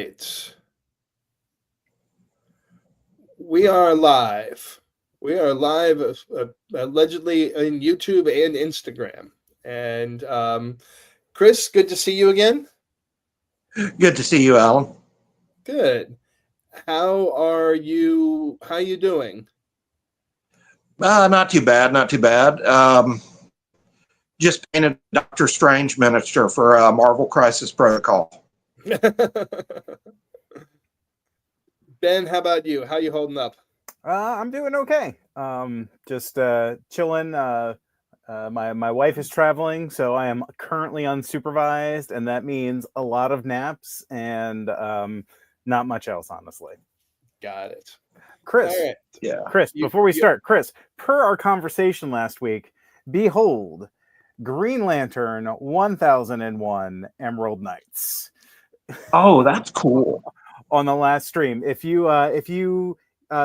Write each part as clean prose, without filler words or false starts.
right. We are live. We are live, allegedly in YouTube and Instagram. And Chris, good to see you again. Good to see you, Alan. Good. How are you? How you doing? Not too bad, not too bad. Just painted Doctor Strange miniature for Marvel Crisis Protocol. Ben, how about you? How you holding up? I'm doing okay. Just chilling. My wife is traveling, so I am currently unsupervised, and that means a lot of naps and not much else, honestly. Got it. Chris, All right. Yeah. Chris, before we start, Chris, per our conversation last week, behold, Green Lantern 1001 Emerald Knights. Oh, that's cool. On the last stream, if you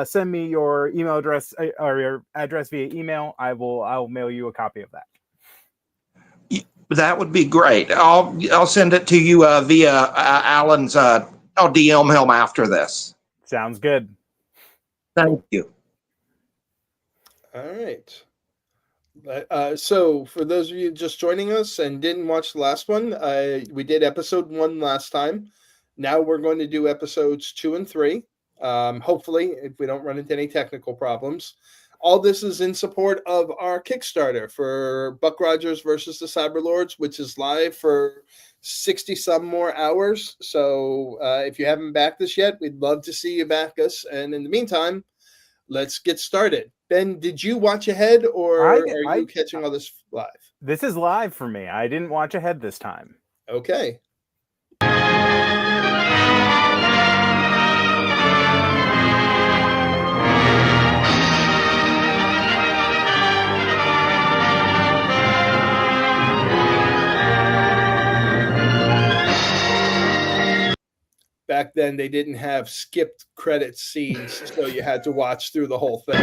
send me your email address or your address via email, I'll mail you a copy of that. That would be great. I'll send it to you via Alan's. I'll DM him after this. Sounds good. Thank you. All right. So, for those of you just joining us and didn't watch the last one, we did episode 1 last time. Now we're going to do episodes 2 and 3. Hopefully, if we don't run into any technical problems. All this is in support of our Kickstarter for Buck Rogers versus the Cyberlords, which is live for 60-some more hours. So if you haven't backed us yet, we'd love to see you back us. And in the meantime, let's get started. Ben, did you watch ahead, or are you catching all this live? This is live for me. I didn't watch ahead this time. Okay. Back then, they didn't have skipped credit scenes, so you had to watch through the whole thing.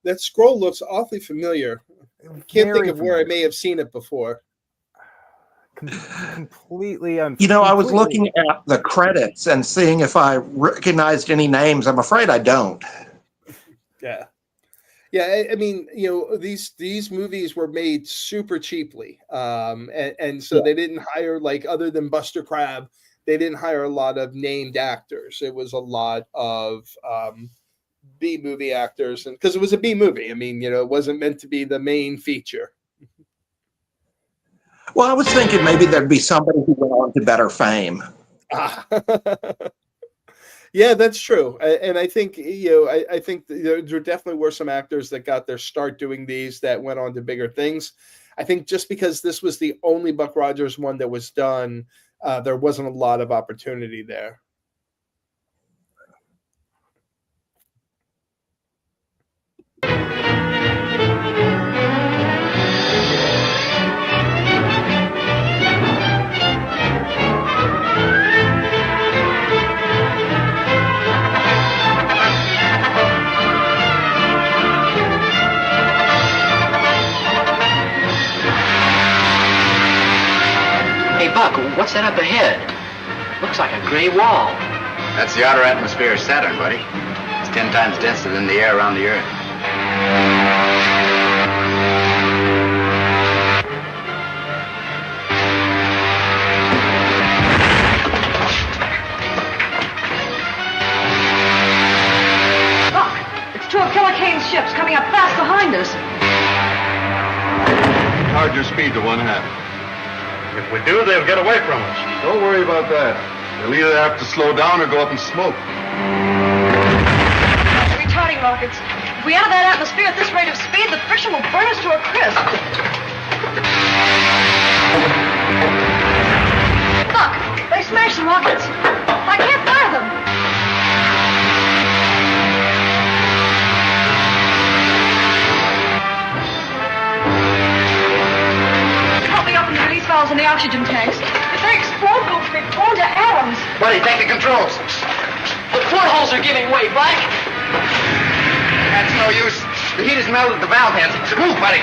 That scroll looks awfully familiar. I can't think of where I may have seen it before. Completely I was looking at the credits and seeing if I recognized any names. I'm afraid I don't. Yeah. Yeah, I mean, these movies were made super cheaply. And so they didn't hire, other than Buster Crabbe, they didn't hire a lot of named actors. It was a lot of B-movie actors, and because it was a B-movie, I mean, it wasn't meant to be the main feature. Well, I was thinking maybe there'd be somebody who went on to better fame. Yeah, that's true, and I think I think there definitely were some actors that got their start doing these that went on to bigger things. I think just because this was the only Buck Rogers one that was done, there wasn't a lot of opportunity there. Hey, Buck, what's that up ahead? Looks like a gray wall. That's the outer atmosphere of Saturn, buddy. It's 10 times denser than the air around the Earth. of Kane's ships coming up fast behind us. Hard your speed to 1/2. If we do, they'll get away from us. Don't worry about that. They'll either have to slow down or go up in smoke. Retarding rockets. If we enter that atmosphere at this rate of speed, the friction will burn us to a crisp. Look, they smashed the rockets. I can't fire them. Help me open the release valves in the oxygen tanks. If they explode, we'll be blown to atoms. Buddy, take the controls. The portholes are giving way, Black. That's no use. The heat has melted the valve heads. Move, buddy.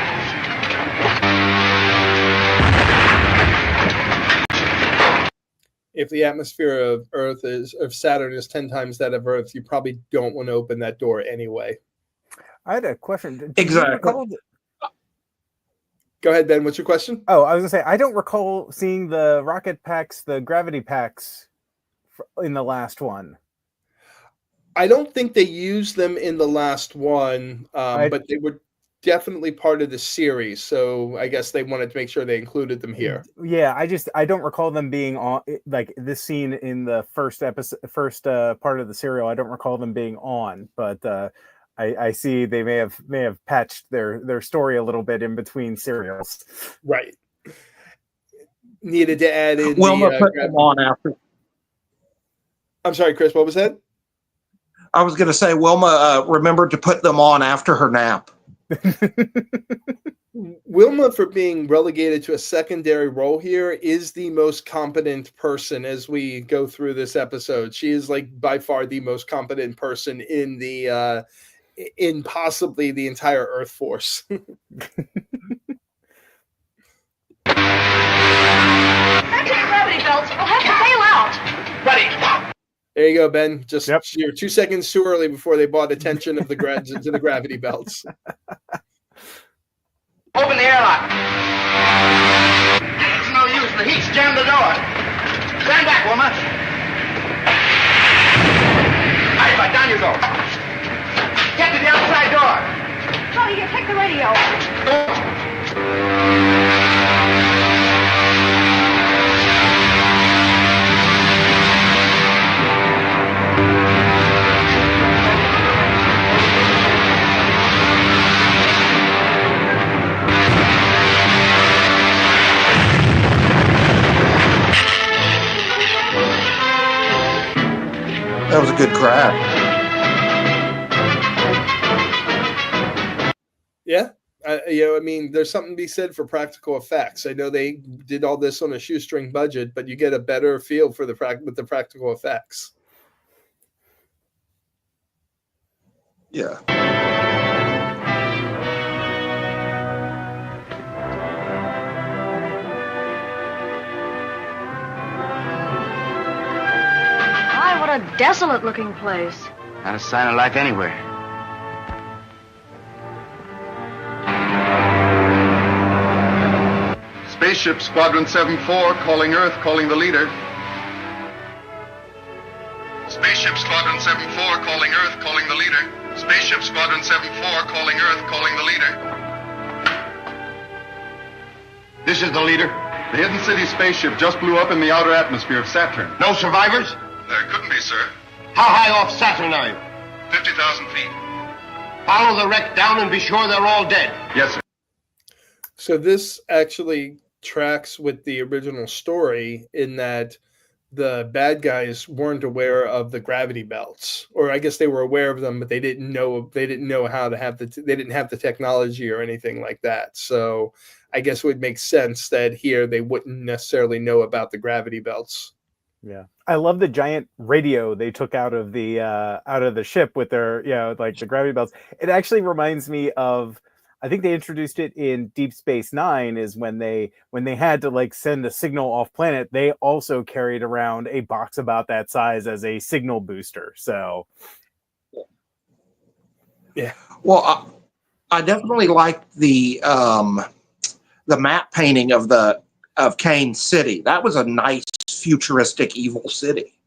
If the atmosphere of Saturn is 10 times that of Earth, you probably don't want to open that door anyway. I had a question. Did you Exactly. recall Go ahead, Ben. What's your question? Oh, I was gonna say I don't recall seeing the rocket packs, the gravity packs, in the last one. I don't think they used them in the last one, but they were definitely part of the series. So I guess they wanted to make sure they included them here. Yeah, I don't recall them being on, like this scene in the first part of the serial. I don't recall them being on, but I see they may have patched their story a little bit in between serials. Right. Needed to add in. Wilma put them on after. I'm sorry, Chris. What was that? I was going to say Wilma remembered to put them on after her nap. Wilma, for being relegated to a secondary role here, is the most competent person as we go through this episode. She is like by far the most competent person in the in possibly the entire Earth Force. Anti-gravity belts will have to bail out. Buddy. There you go, Ben. Just Yep. you're 2 seconds too early before they brought attention of the to the gravity belts. Open the airlock. It's no use. The heat's jammed the door. Stand back, Wilma. All right, bud, down you go. Get to the outside door. Tony, you take the radio. That was a good crash. Yeah. I mean, there's something to be said for practical effects. I know they did all this on a shoestring budget, but you get a better feel for with the practical effects. Yeah. My, what a desolate-looking place. Not a sign of life anywhere. Spaceship Squadron 7-4 calling Earth, calling the leader. Spaceship Squadron 7-4 calling Earth, calling the leader. Spaceship Squadron 7-4 calling Earth, calling the leader. This is the leader. The Hidden City spaceship just blew up in the outer atmosphere of Saturn. No survivors? There couldn't be, sir. How high off Saturn are you? 50,000 feet. Follow the wreck down and be sure they're all dead. Yes, sir. So this actually tracks with the original story in that the bad guys weren't aware of the gravity belts, or I guess they were aware of them, but they didn't know how to have they didn't have the technology or anything like that. So I guess it would make sense that here they wouldn't necessarily know about the gravity belts. Yeah, I love the giant radio they took out of the ship with their like the gravity belts. It actually reminds me of, I think they introduced it in Deep Space Nine, is when they had to like send a signal off planet, they also carried around a box about that size as a signal booster. So yeah. Well, I definitely liked the map painting of Kane's city. That was a nice futuristic evil city.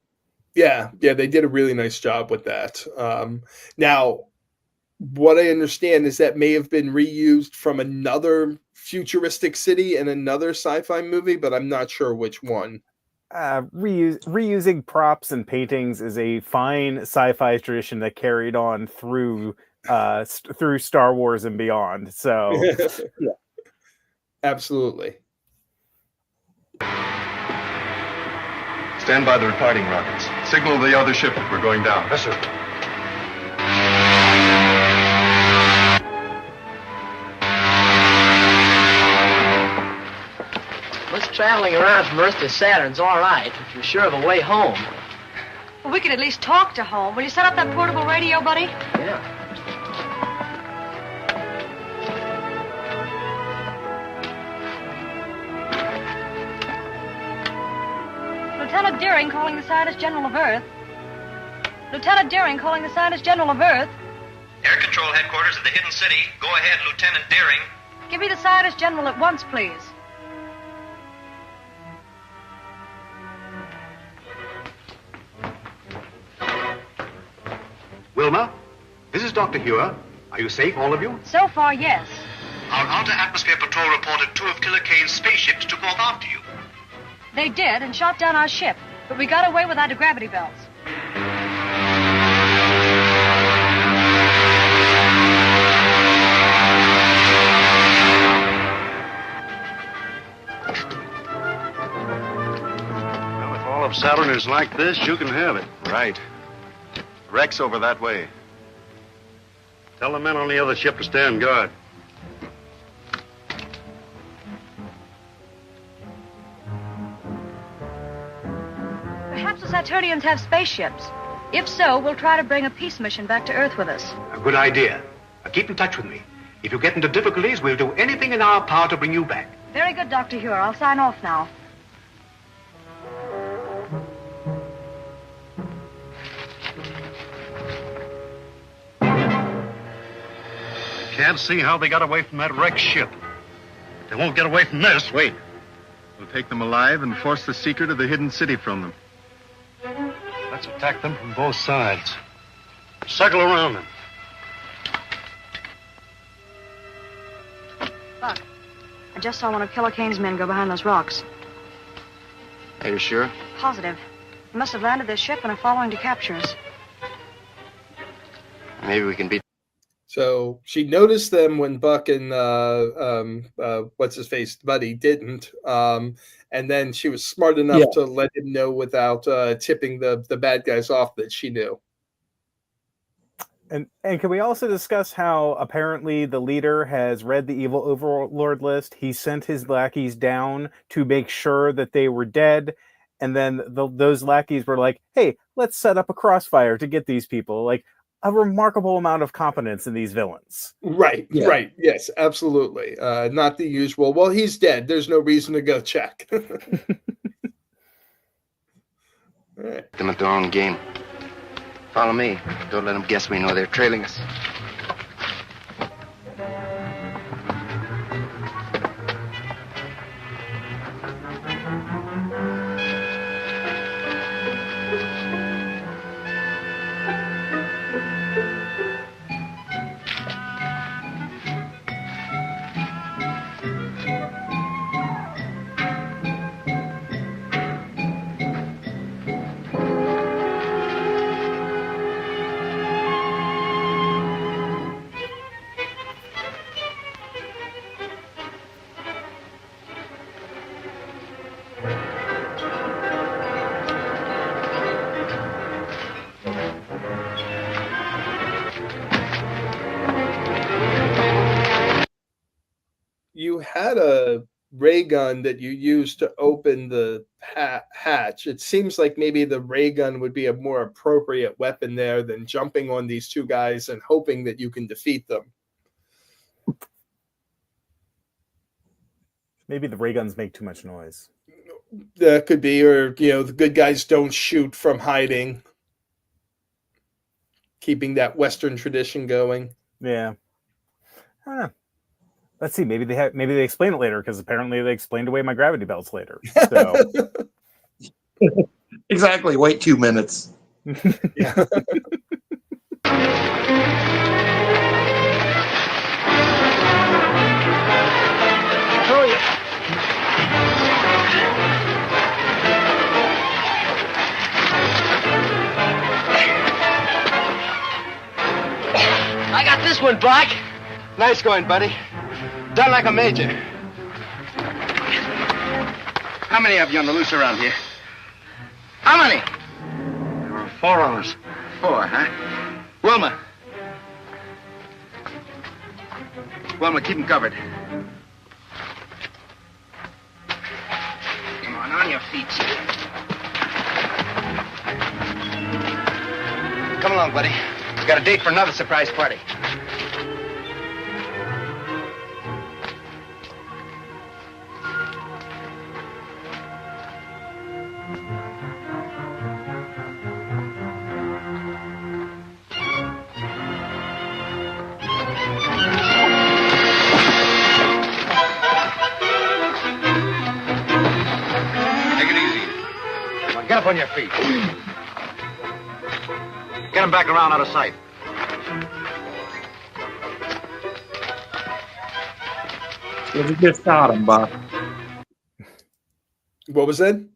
Yeah, they did a really nice job with that. Now, what I understand is that may have been reused from another futuristic city in another sci-fi movie, but I'm not sure which one. Reusing props and paintings is a fine sci-fi tradition that carried on through through Star Wars and beyond. So, yeah. Absolutely. Stand by the departing rockets. Signal the other ship that we're going down. Yes, sir. What's traveling around from Earth to Saturn's all right, if you're sure of a way home. Well, we could at least talk to home. Will you set up that portable radio, buddy? Yeah. Lieutenant Deering calling the Scientist General of Earth. Lieutenant Deering calling the Scientist General of Earth. Air Control Headquarters of the Hidden City. Go ahead, Lieutenant Deering. Give me the Scientist General at once, please. Wilma, this is Dr. Hewer. Are you safe, all of you? So far, yes. Our Outer Atmosphere Patrol reported 2 of Killer Kane's spaceships took off after you. They did and shot down our ship, but we got away without the gravity belts. Well, if all of Saturn is like this, you can have it. Right. Rex over that way. Tell the men on the other ship to stand guard. Perhaps the Saturnians have spaceships. If so, we'll try to bring a peace mission back to Earth with us. A good idea. Now keep in touch with me. If you get into difficulties, we'll do anything in our power to bring you back. Very good, Dr. Hewer. I'll sign off now. Can't see how they got away from that wrecked ship. But they won't get away from this. Wait. We'll take them alive and force the secret of the hidden city from them. Let's attack them from both sides. Circle around them. Buck, I just saw one of Killer Kane's men go behind those rocks. Are you sure? Positive. They must have landed their ship and are following to capture us. Maybe we can beat. So she noticed them when Buck and what's his face buddy didn't, and then she was smart enough to let him know without tipping the bad guys off that she knew. And can we also discuss how apparently the leader has read the evil overlord list? He sent his lackeys down to make sure that they were dead, and then those lackeys were like, "Hey, let's set up a crossfire to get these people." Like, a remarkable amount of competence in these villains. Right, right. Yes, absolutely. Not the usual, well, he's dead. There's no reason to go check. All right. Them at their own game. Follow me. Don't let them guess we know they're trailing us. You had a ray gun that you used to open the hatch. It seems like maybe the ray gun would be a more appropriate weapon there than jumping on these two guys and hoping that you can defeat them. Maybe the ray guns make too much noise. That could be, or the good guys don't shoot from hiding, keeping that Western tradition going. Yeah. I don't know. Let's see. Maybe they explain it later, because apparently they explained away my gravity belts later. So Exactly. Wait 2 minutes. Yeah. this one, Black. Nice going, buddy. Done like a major. How many of you on the loose around here? How many? There were 4 of us. 4, huh? Wilma. Wilma, keep him covered. Come on your feet. Come along, buddy. We got a date for another surprise party. Get up on your feet. Get him back around out of sight. You just shot him, Buck. What was that?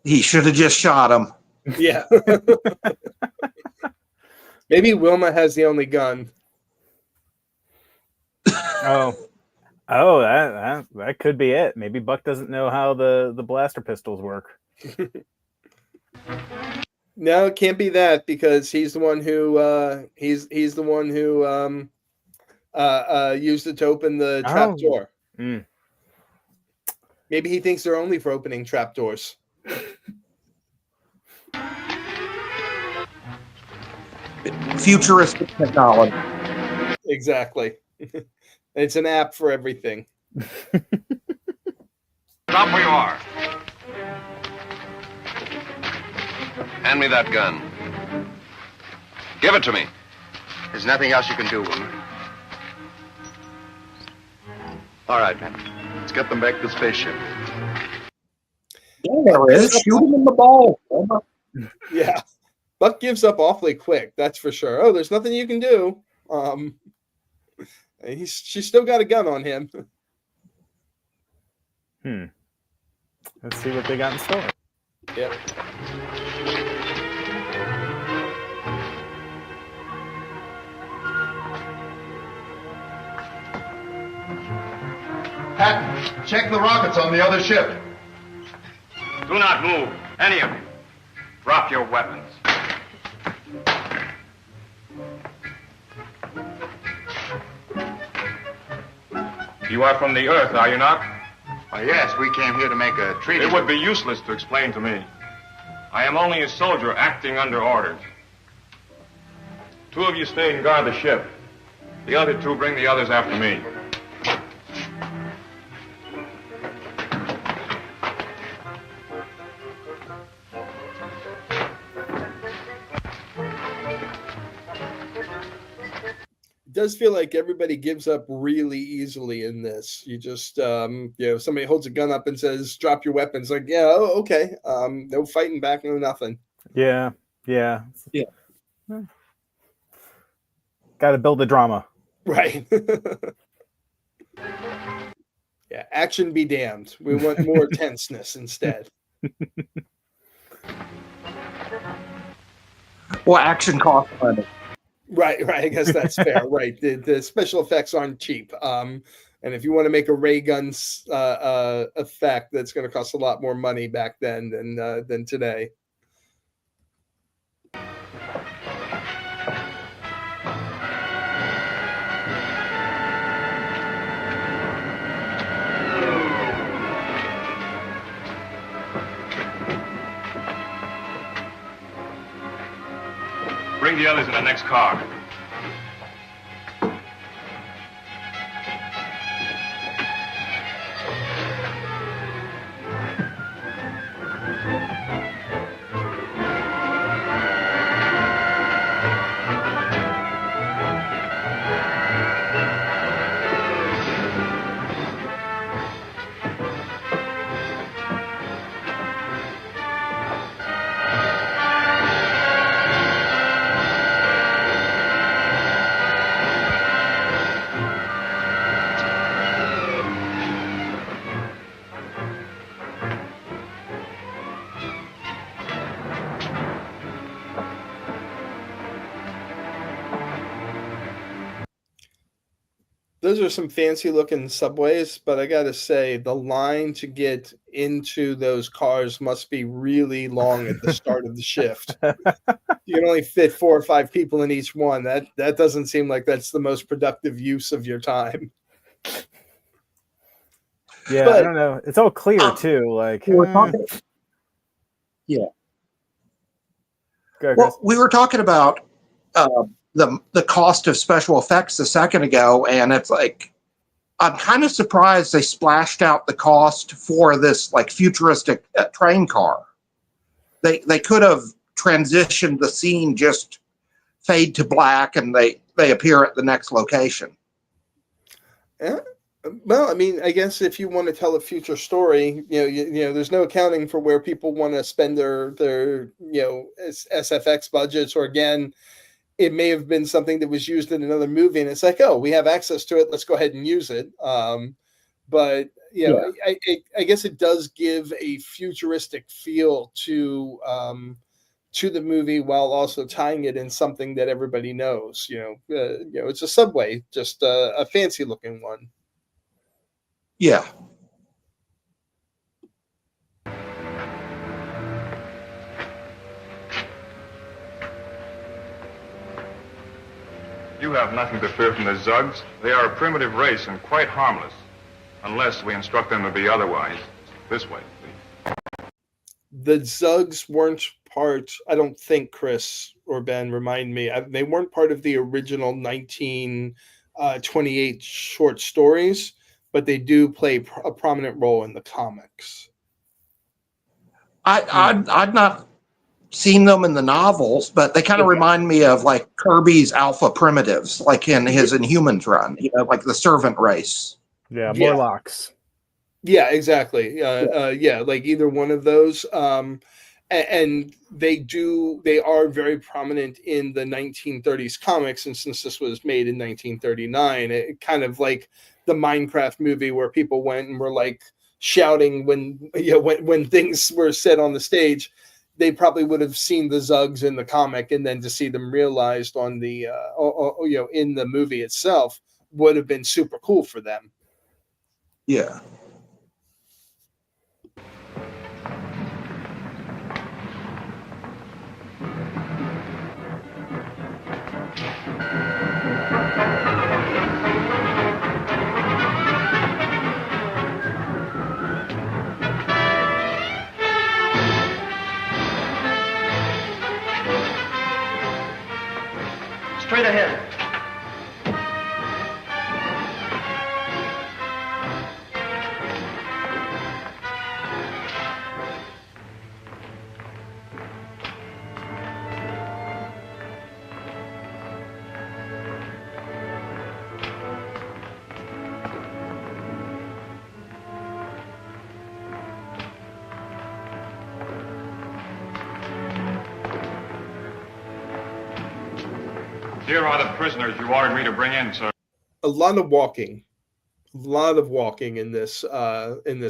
He should have just shot him. Yeah. Maybe Wilma has the only gun. Oh, that could be it. Maybe Buck doesn't know how the blaster pistols work. No, it can't be that because he's the one who he's the one who used it to open the trap door. Mm. Maybe he thinks they're only for opening trap doors. Futuristic technology. Exactly. It's an app for everything. Stop where you are. Hand me that gun. Give it to me. There's nothing else you can do, Wilma. All right, man. Let's get them back to the spaceship. Yeah, there is. Shoot him in the balls. Yeah. Buck gives up awfully quick, that's for sure. Oh, there's nothing you can do. She's still got a gun on him. Let's see what they got in store. Yep. Patton, check the rockets on the other ship. Do not move, any of you. Drop your weapons. You are from the Earth, are you not? Yes, we came here to make a treaty. It would be useless to explain to me. I am only a soldier acting under orders. 2 of you stay and guard the ship. The other 2 bring the others after me. It does feel like everybody gives up really easily in this. You just, somebody holds a gun up and says, drop your weapons. Like, yeah, okay. No fighting back, no nothing. Yeah. Got to build the drama. Right. Yeah, action be damned. We want more tenseness instead. Well, action costs money. Right. I guess that's fair. Right. The special effects aren't cheap. And if you want to make a ray gun effect, that's going to cost a lot more money back then than today. Bring the others in the next car. those are some fancy looking subways, but I gotta say the line to get into those cars must be really long at the start of the shift. You can only fit 4 or 5 people in each one. That doesn't seem like that's the most productive use of your time. Yeah, But I don't know. It's all clear too. Like, we were talking, yeah. Go ahead, Chris. Well, we were talking about the cost of special effects a second ago, and it's like I'm kind of surprised they splashed out the cost for this like futuristic train car. They could have transitioned the scene, just fade to black, and they appear at the next location. Yeah. Well, I mean, I guess if you want to tell a future story, there's no accounting for where people want to spend their SFX budgets, or again, it may have been something that was used in another movie, and it's like, oh, we have access to it, let's go ahead and use it. But I guess it does give a futuristic feel to the movie while also tying it in something that everybody knows. It's a subway, just a fancy looking one. Yeah. You have nothing to fear from the Zugs. They are a primitive race and quite harmless, unless we instruct them to be otherwise. This way, please. The Zugs weren't part, I don't think, Chris or Ben, remind me, they weren't part of the original 1928 short stories, but they do play a prominent role in the comics. I'd not seen them in the novels, but they kind of remind me of like Kirby's Alpha Primitives, like in his Inhumans run, like the servant race. Yeah, Morlocks. Yeah, exactly. Like either one of those. And they are very prominent in the 1930s comics, and since this was made in 1939, it kind of like the Minecraft movie where people went and were like shouting when things were said on the stage. They probably would have seen the Zugs in the comic, and then to see them realized on the in the movie itself would have been super cool for them. Yeah. Straight ahead. Here are the prisoners you ordered me to bring in, sir. A lot of walking in this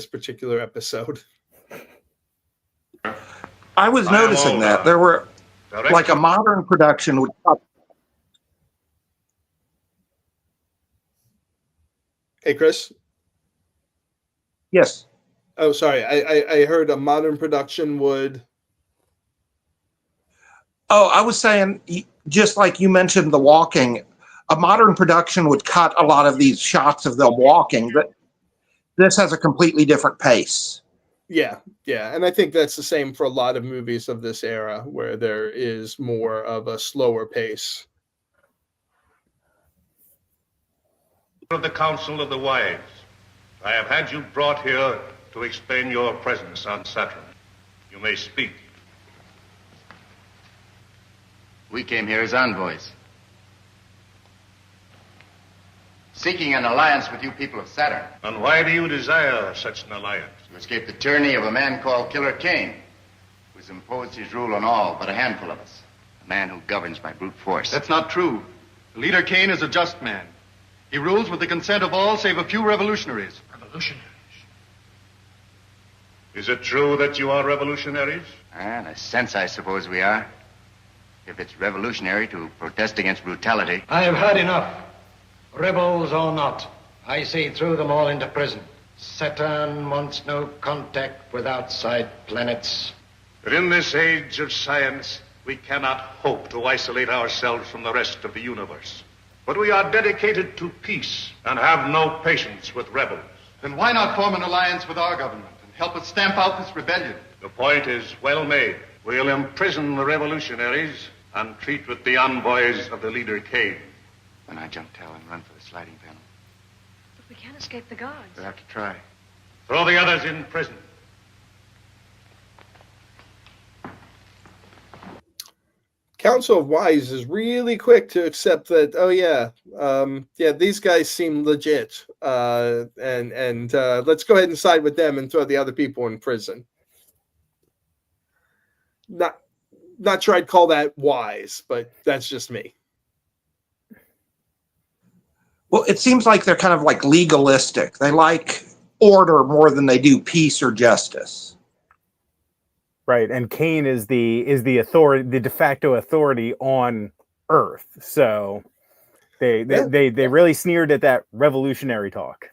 particular episode. I was noticing that there were like a modern production would. Hey, Chris. Yes. Oh, sorry. I heard a modern production would. Oh, I was saying, just like you mentioned the walking, a modern production would cut a lot of these shots of them walking, but this has a completely different pace. Yeah. And I think that's the same for a lot of movies of this era, where there is more of a slower pace. Of the Council of the Wise, I have had you brought here to explain your presence on Saturn. You may speak. We came here as envoys, seeking an alliance with you people of Saturn. And why do you desire such an alliance? To escape the tyranny of a man called Killer Kane, who has imposed his rule on all but a handful of us. A man who governs by brute force. That's not true. Leader Kane is a just man. He rules with the consent of all save a few revolutionaries. Revolutionaries? Is it true that you are revolutionaries? In a sense, I suppose we are. If it's revolutionary to protest against brutality. I have had enough. Rebels or not, I say throw them all into prison. Saturn wants no contact with outside planets. But in this age of science, we cannot hope to isolate ourselves from the rest of the universe. But we are dedicated to peace and have no patience with rebels. Then why not form an alliance with our government and help us stamp out this rebellion? The point is well made. We'll imprison the revolutionaries and treat with the envoys of the leader Kane. When I jump tail and run for the sliding panel. But we can't escape the guards. We'll have to try. Throw the others in prison. Council of Wise is really quick to accept that. Oh yeah, these guys seem legit, and let's go ahead and side with them and throw the other people in prison. Not sure I'd call that wise, but that's just me. Well, it seems like they're kind of like legalistic. They like order more than they do peace or justice. Right, and Kane is the authority, the de facto authority on Earth. So they really sneered at that revolutionary talk.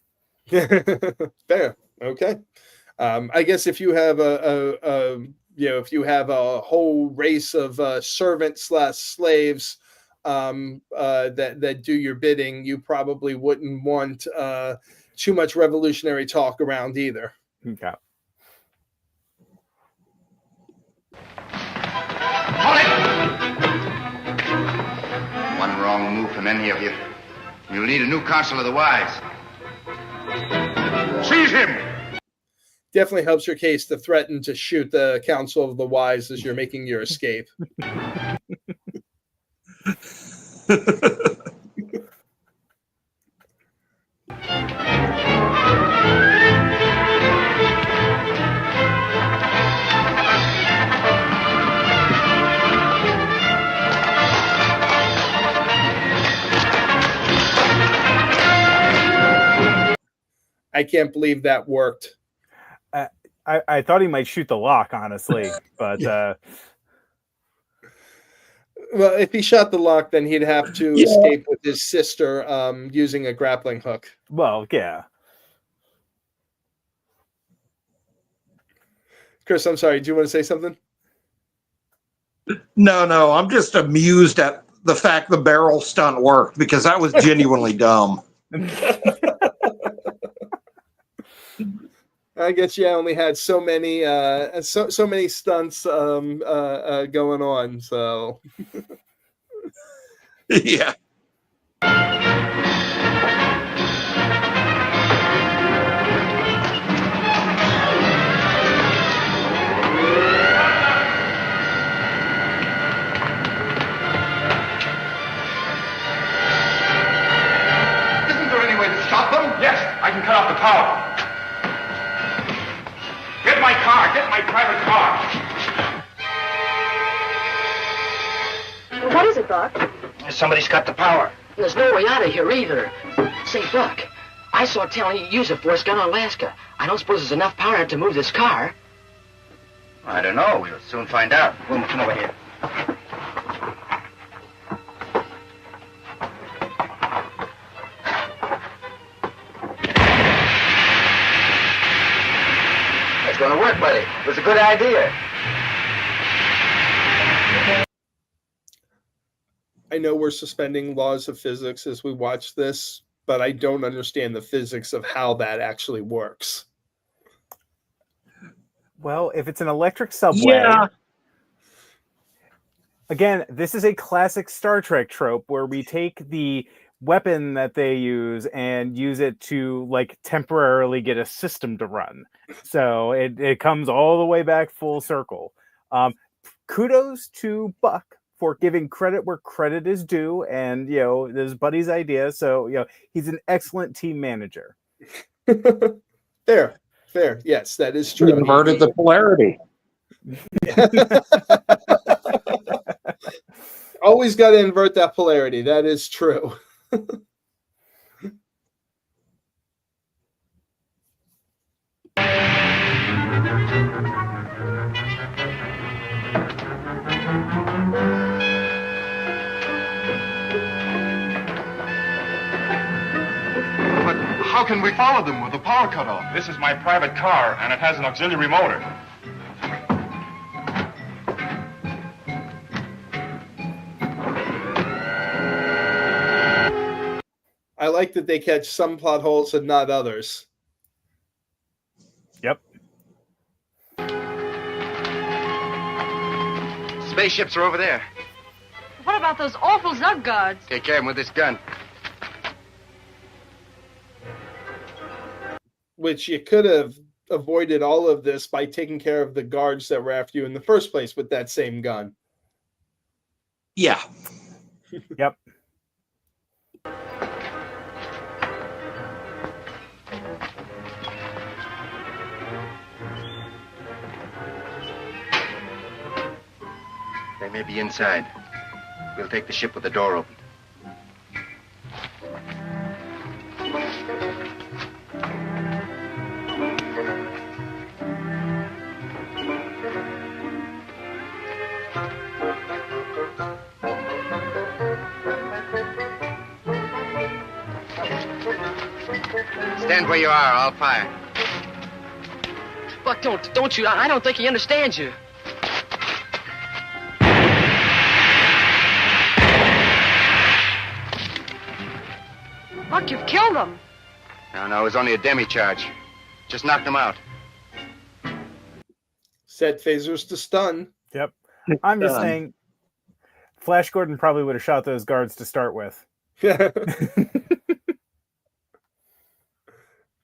Fair, okay. I guess if you have if you have a whole race of servants / slaves that do your bidding, you probably wouldn't want too much revolutionary talk around either. Okay. One wrong move from any of you, you'll need a new council of the wise. Seize him! Definitely helps your case to threaten to shoot the Council of the Wise as you're making your escape. I can't believe that worked. I thought he might shoot the lock, honestly, but well, if he shot the lock, then he'd have to escape with his sister using a grappling hook. Well, yeah. Chris, I'm sorry. Do you want to say something? No. I'm just amused at the fact the barrel stunt worked because that was genuinely dumb. I guess you only had so many so many stunts going on. So yeah. Isn't there any way to stop them? Yes, I can cut off the power. Get my car. Get my private car. What is it, Buck? Somebody's cut the power. There's no way out of here either. Say, Buck, I saw Tally use a force gun on Alaska. I don't suppose there's enough power to move this car. I don't know. We'll soon find out. Wilma, come over here. It's going to work, buddy. It was a good idea. I know we're suspending laws of physics as we watch this, but I don't understand the physics of how that actually works. Well, if it's an electric subway, again, this is a classic Star Trek trope where we take the weapon that they use and use it to like temporarily get a system to run. So it comes all the way back full circle. Kudos to Buck for giving credit where credit is due, and this is Buddy's idea. So he's an excellent team manager. Fair. Yes, that is true. He inverted the polarity. Always got to invert that polarity. That is true. How can we follow them with the power cut off? This is my private car, and it has an auxiliary motor. I like that they catch some plot holes and not others. Yep. Spaceships are over there. What about those awful Zug guards? Take care of them with this gun. Which you could have avoided all of this by taking care of the guards that were after you in the first place with that same gun. Yeah. Yep. They may be inside. We'll take the ship with the door open. Stand where you are. I'll fire. Buck, don't shoot. I don't think he understands you. Buck, you've killed them. No, it was only a demi-charge. Just knocked them out. Set phasers to stun. Yep. I'm just saying, Flash Gordon probably would have shot those guards to start with.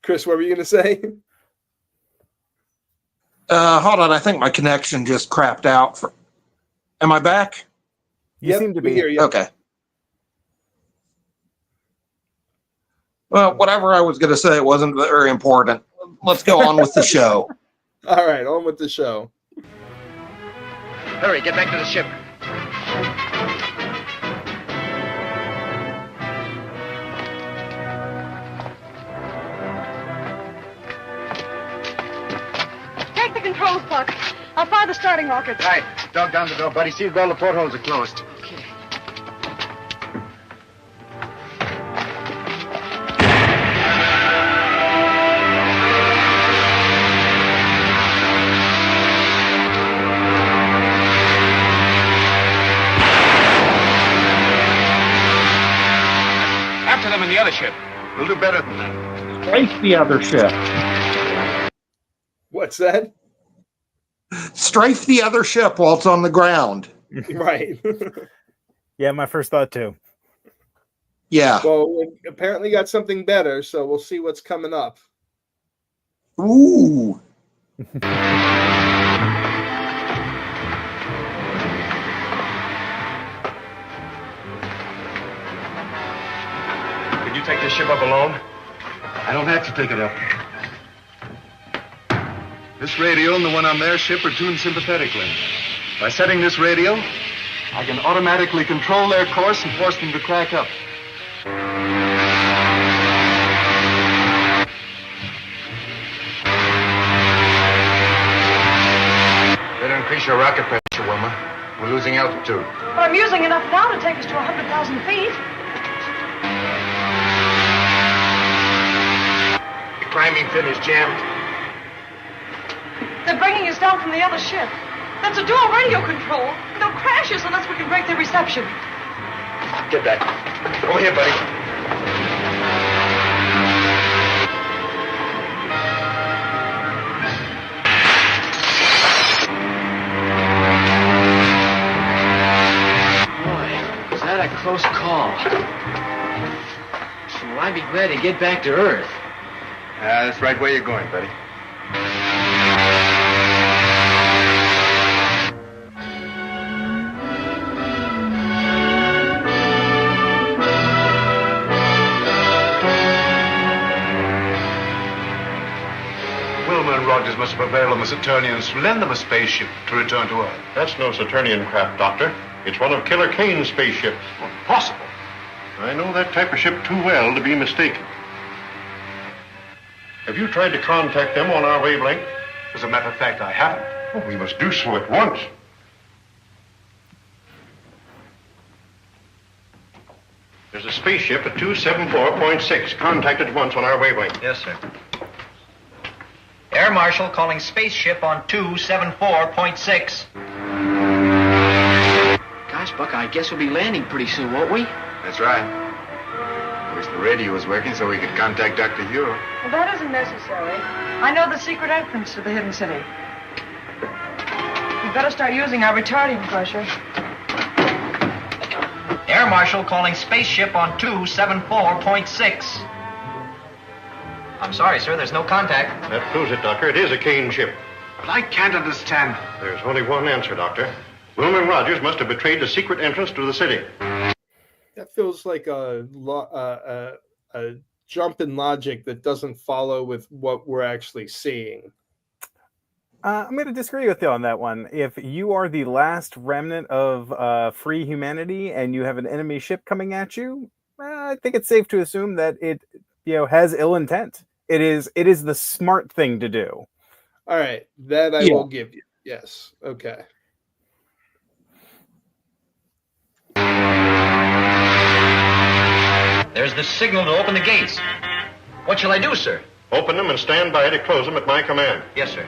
Chris, what were you going to say? Hold on. I think my connection just crapped out. Am I back? You seem to be. Here, Okay. Well, whatever I was going to say, it wasn't very important. Let's go on with the show. All right, on with the show. Hurry, get back to the ship. Take the controls, Buck. I'll fire the starting rockets. Right. Dog down the door, buddy. See if all the portholes are closed. Okay. After them in the other ship. We'll do better than that. Strafe the other ship. What's that? Strafe the other ship while it's on the ground. Right. Yeah, my first thought too. Yeah. Well, we apparently got something better, so we'll see what's coming up. Ooh. Could you take this ship up alone? I don't have to take it up. This radio and the one on their ship are tuned sympathetically. By setting this radio, I can automatically control their course and force them to crack up. Better increase your rocket pressure, Wilma. We're losing altitude. But I'm using enough now to take us to 100,000 feet. The priming fin is jammed. They're bringing us down from the other ship. That's a dual radio control. They'll crash us unless we can break their reception. Get back. Over here, buddy. Boy, was that a close call. Well, I'd be glad to get back to Earth. That's right where you're going, buddy. Wilma and Rogers must prevail on the Saturnians to lend them a spaceship to return to Earth. That's no Saturnian craft, Doctor. It's one of Killer Kane's spaceships. Impossible. I know that type of ship too well to be mistaken. Have you tried to contact them on our wavelength? As a matter of fact, I haven't. Well, we must do so at once. There's a spaceship at 274.6. Contact at once on our wavelength. Yes, sir. Air Marshal calling spaceship on 274.6. Gosh, Buck, I guess we'll be landing pretty soon, won't we? That's right. I wish the radio was working so we could contact Dr. Hugh. Well, that isn't necessary. I know the secret entrance to the hidden city. We better start using our retarding pressure. Air Marshal calling spaceship on 274.6. I'm sorry, sir, there's no contact. That proves it, Doctor. It is a Kane ship. But I can't understand. There's only one answer, Doctor. Wilman Rogers must have betrayed the secret entrance to the city. That feels like a jump in logic that doesn't follow with what we're actually seeing. I'm going to disagree with you on that one. If you are the last remnant of free humanity and you have an enemy ship coming at you, I think it's safe to assume that it, has ill intent. It is the smart thing to do. All right, that I will give you. Yes. Okay. There's the signal to open the gates. What shall I do, sir? Open them and stand by to close them at my command. Yes, sir.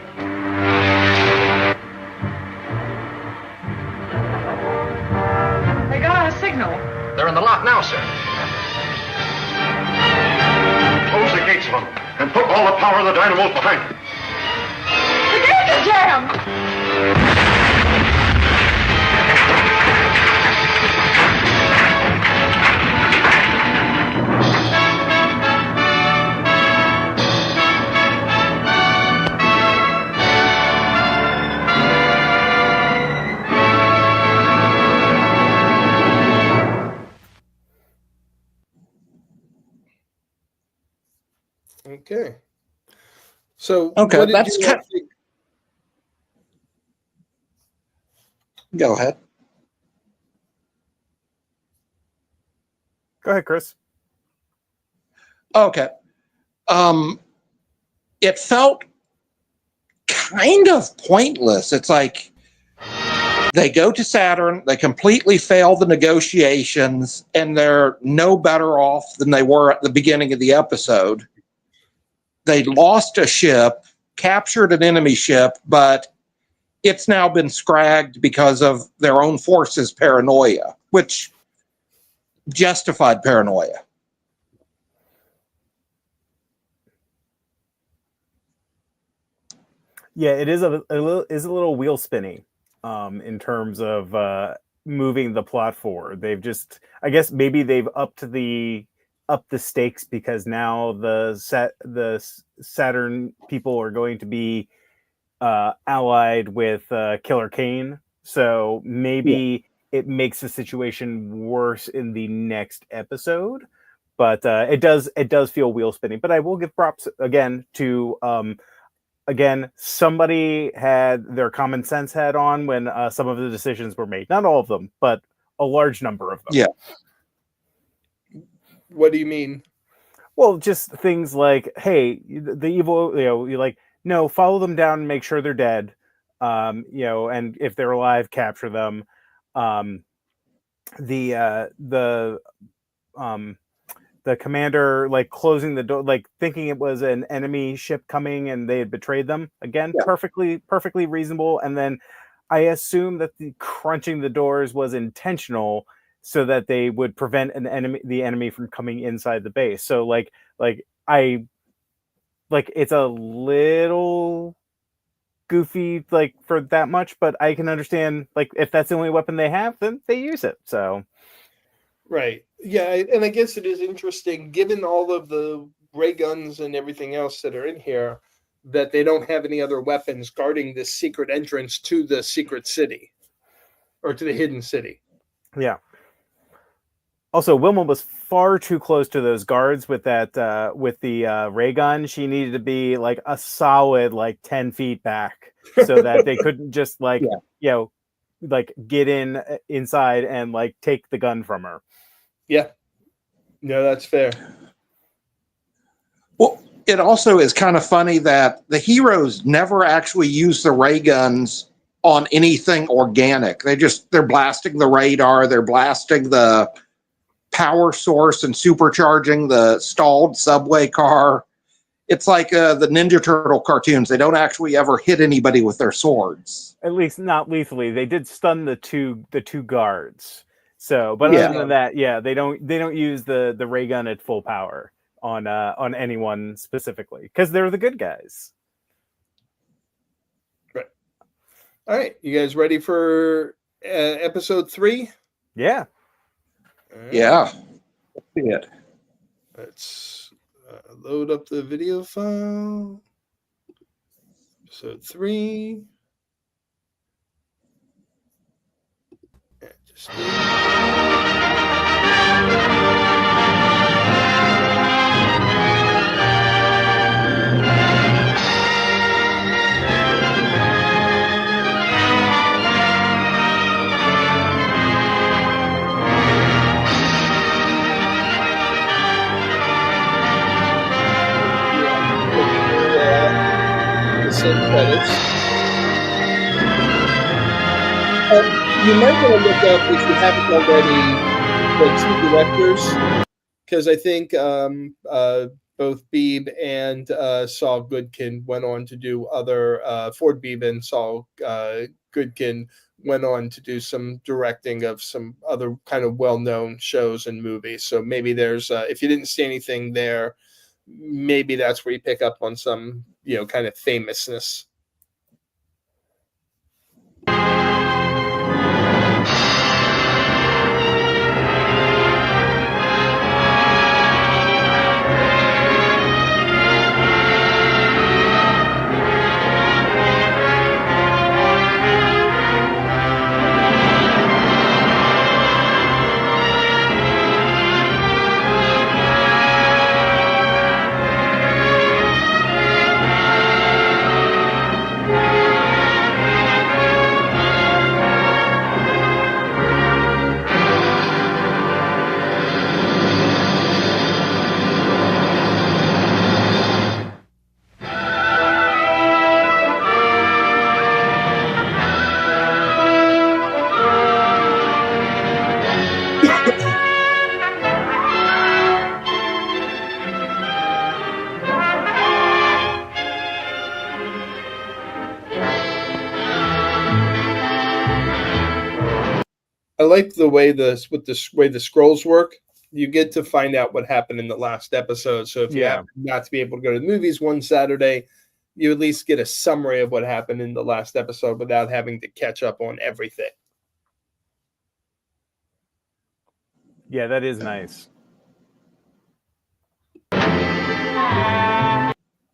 They got a signal. They're in the lock now, sir. Close the gates on them and put all the power of the dynamos behind them. The gates are jammed! Okay. So okay, what did that's you kind. think? Go ahead. Go ahead, Chris. Okay. It felt kind of pointless. It's like they go to Saturn, they completely fail the negotiations, and they're no better off than they were at the beginning of the episode. They lost a ship, captured an enemy ship, but it's now been scragged because of their own forces' paranoia, which justified paranoia. Yeah, it is a little wheel spinny in terms of moving the plot forward. They've just, I guess, maybe they've upped the stakes because now the Saturn people are going to be allied with Killer Kane, so maybe it makes the situation worse in the next episode. But it does feel wheel spinning. But I will give props again to somebody had their common sense hat on when some of the decisions were made. Not all of them, but a large number of them. Yeah. What do you mean? Well, just things like, hey, the evil, you're like, no, follow them down and make sure they're dead. And if they're alive, capture them. The commander, like, closing the door, like thinking it was an enemy ship coming and they had betrayed them. Again, perfectly reasonable. And then I assume that the crunching the doors was intentional so that they would prevent the enemy from coming inside the base. So it's a little goofy, like, for that much, but I can understand, like, if that's the only weapon they have, then they use it. So right. Yeah, and I guess it is interesting, given all of the ray guns and everything else that are in here, that they don't have any other weapons guarding this secret entrance to the secret city or to the hidden city. Yeah. Also, Wilma was far too close to those guards with that with the ray gun. She needed to be like a solid 10 feet back so that they couldn't just get inside and take the gun from her. Yeah. No, that's fair. Well, it also is kind of funny that the heroes never actually use the ray guns on anything organic. They're blasting the radar, they're blasting the power source and supercharging the stalled subway car. It's like the Ninja Turtle cartoons. They don't actually ever hit anybody with their swords. At least not lethally. They did stun the two guards. So, but Yeah. other than that, yeah, they don't use the ray gun at full power on anyone specifically because they're the good guys. Right. All right, you guys ready for episode 3? Yeah. Right. Yeah. Let's see it. Let's load up the video file. Episode 3. Yeah, just the same credits. You might want to look up, if you haven't already, the 2 directors, because I think both Beebe and Saul Goodkin went on to do other, Ford Beebe and Saul Goodkin went on to do some directing of some other kind of well-known shows and movies. So maybe there's, if you didn't see anything there, maybe that's where you pick up on some, kind of famousness. I like the way way the scrolls work. You get to find out what happened in the last episode. So if you happen not to be able to go to the movies one Saturday, you at least get a summary of what happened in the last episode without having to catch up on everything. Yeah, that is nice.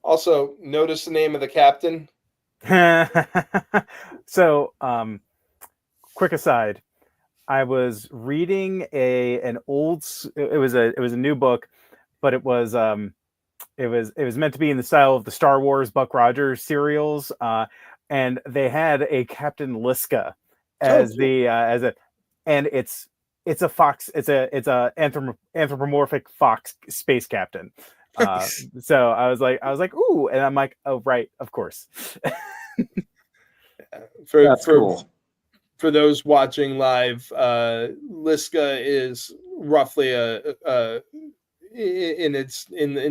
Also, notice the name of the captain. So, quick aside. I was reading an old. It was a new book, but it was meant to be in the style of the Star Wars Buck Rogers serials, and they had a Captain Liska as and it's a fox. It's a anthropomorphic fox space captain. So I was like, ooh, and I'm like, oh right, of course. That's cool. For those watching live, Liska is roughly in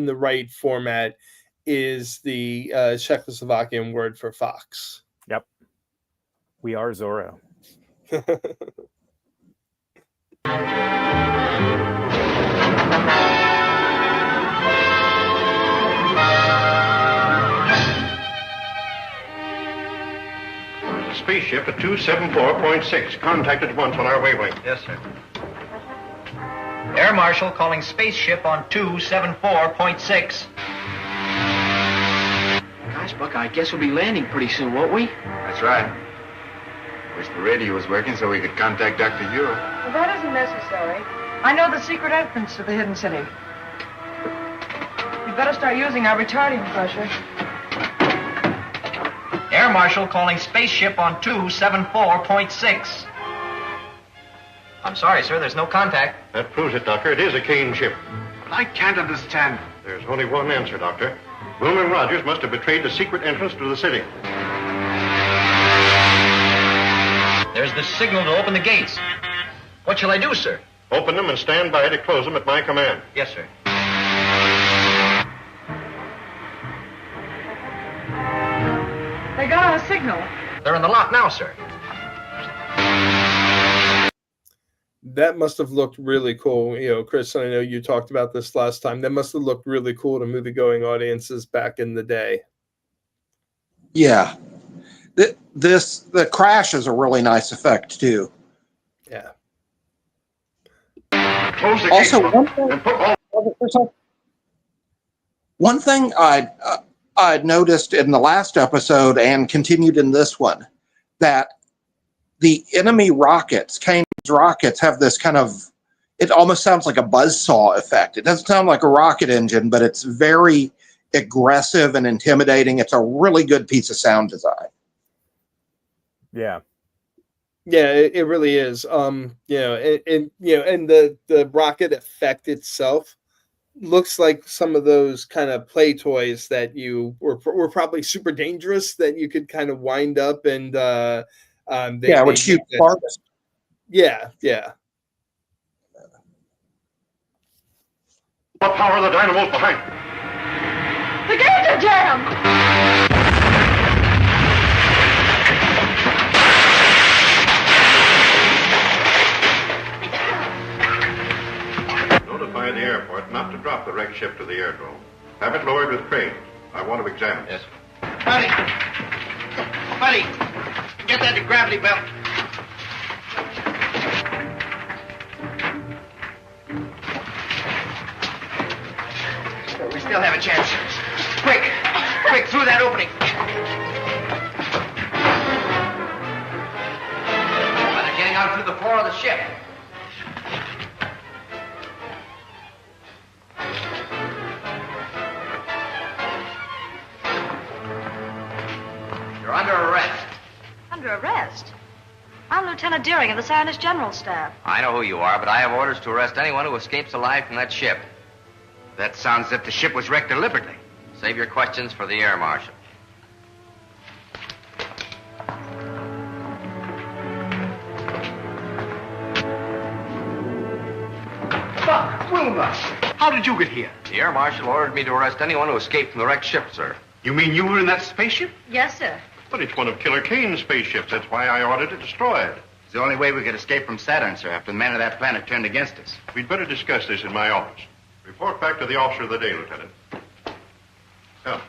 the right format is the Czechoslovakian word for fox. Yep. We are Zorro. Spaceship at 274.6. Contact at once on our wavelength. Yes, sir. Air Marshal calling spaceship on 274.6. Gosh, Buck, I guess we'll be landing pretty soon, won't we? That's right. Wish the radio was working so we could contact Dr. Ure. Well, that isn't necessary. I know the secret entrance to the hidden city. We'd better start using our retarding pressure. Air Marshal calling spaceship on 274.6. I'm sorry, sir, there's no contact. That proves it, Doctor. It is a Kane ship. But I can't understand. There's only one answer, Doctor. Wilmer Rogers must have betrayed the secret entrance to the city. There's the signal to open the gates. What shall I do, sir? Open them and stand by to close them at my command. Yes, sir. They got our signal. They're in the lock now, sir. That must have looked really cool. You know, Chris, I know you talked about this last time. That must have looked really cool to movie-going audiences back in the day. Yeah. The crash is a really nice effect, too. Yeah. Close the Also, gates. One thing I'd noticed in the last episode and continued in this one, that the enemy rockets, Kane's rockets, have this kind of, it almost sounds like a buzzsaw effect. It doesn't sound like a rocket engine, but it's very aggressive and intimidating. It's a really good piece of sound design. Yeah. Yeah, it really is. And the rocket effect itself looks like some of those kind of play toys that you were probably super dangerous, that you could kind of wind up and would shoot sparks. Yeah. What power are the dynamos behind? The gates are jammed! Notify the airport not to drop the wrecked ship to the airdrome. Have it lowered with cranes. I want to examine it. Yes. Buddy, get that gravity belt. We still have a chance. Quick, through that opening. Well, they're getting out through the floor of the ship. You're under arrest. Under arrest? I'm Lieutenant Deering of the Scientist General Staff. I know who you are, but I have orders to arrest anyone who escapes alive from that ship. That sounds as if the ship was wrecked deliberately. Save your questions for the air marshal. Buck, Wilma, how did you get here? The air marshal ordered me to arrest anyone who escaped from the wrecked ship, sir. You mean you were in that spaceship? Yes, sir. But it's one of Killer Kane's spaceships. That's why I ordered it destroyed. It's the only way we could escape from Saturn, sir, after the men of that planet turned against us. We'd better discuss this in my office. Report back to the officer of the day, Lieutenant. Come.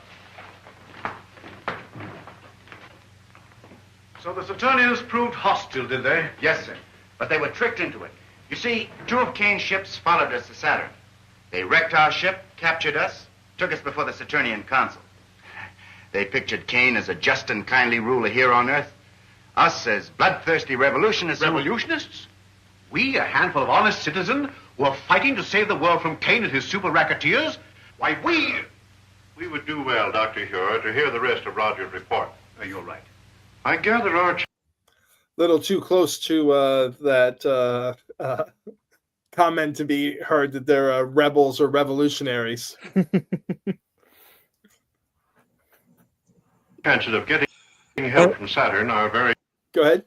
So the Saturnians proved hostile, did they? Yes, sir. But they were tricked into it. You see, 2 of Kane's ships followed us to Saturn. They wrecked our ship, captured us, took us before the Saturnian consul. They pictured Kane as a just and kindly ruler here on Earth. Us as bloodthirsty revolutionists. Revolutionists? We, a handful of honest citizens, were fighting to save the world from Kane and his super racketeers? Why, We would do well, Dr. Huer, to hear the rest of Roger's report. You're right. I gather our... Little too close to that comment to be heard that they're rebels or revolutionaries. chances of getting help from Saturn are very... Go ahead.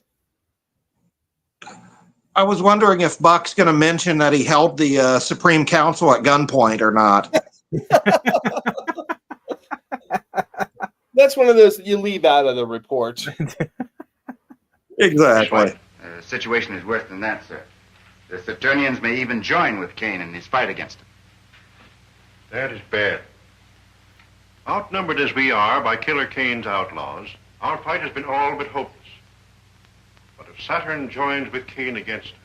I was wondering if Buck's going to mention that he held the Supreme Council at gunpoint or not. That's one of those that you leave out of the report. Exactly. The situation is worse than that, sir. The Saturnians may even join with Kane in his fight against him. That is bad. Outnumbered as we are by Killer Kane's outlaws, our fight has been all but hopeless. But if Saturn joins with Kane against us,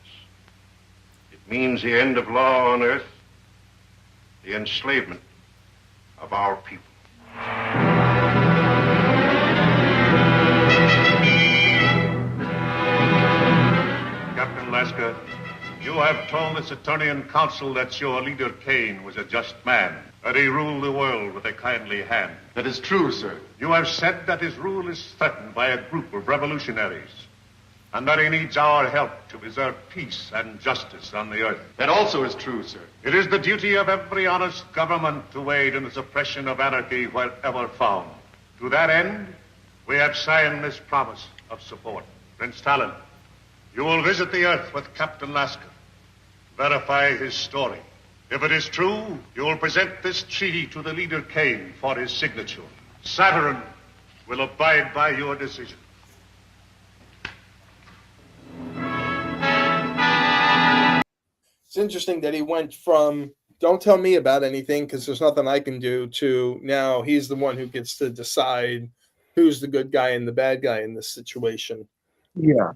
it means the end of law on Earth, the enslavement of our people. Captain Lasker, you have told the Saturnian Council that your leader Kane was a just man, that he ruled the world with a kindly hand. That is true, sir. You have said that his rule is threatened by a group of revolutionaries, and that he needs our help to preserve peace and justice on the earth. That also is true, sir. It is the duty of every honest government to aid in the suppression of anarchy wherever found. To that end, we have signed this promise of support. Prince Talon, you will visit the earth with Captain Lasker. Verify his story. If it is true, you will present this treaty to the leader Kane for his signature. Saturn will abide by your decision. It's interesting that he went from "don't tell me about anything because there's nothing I can do" to now he's the one who gets to decide who's the good guy and the bad guy in this situation. Yeah.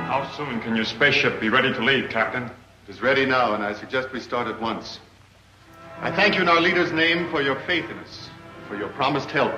How soon can your spaceship be ready to leave, Captain? It is ready now, and I suggest we start at once. I thank you in our leader's name for your faith in us, for your promised help.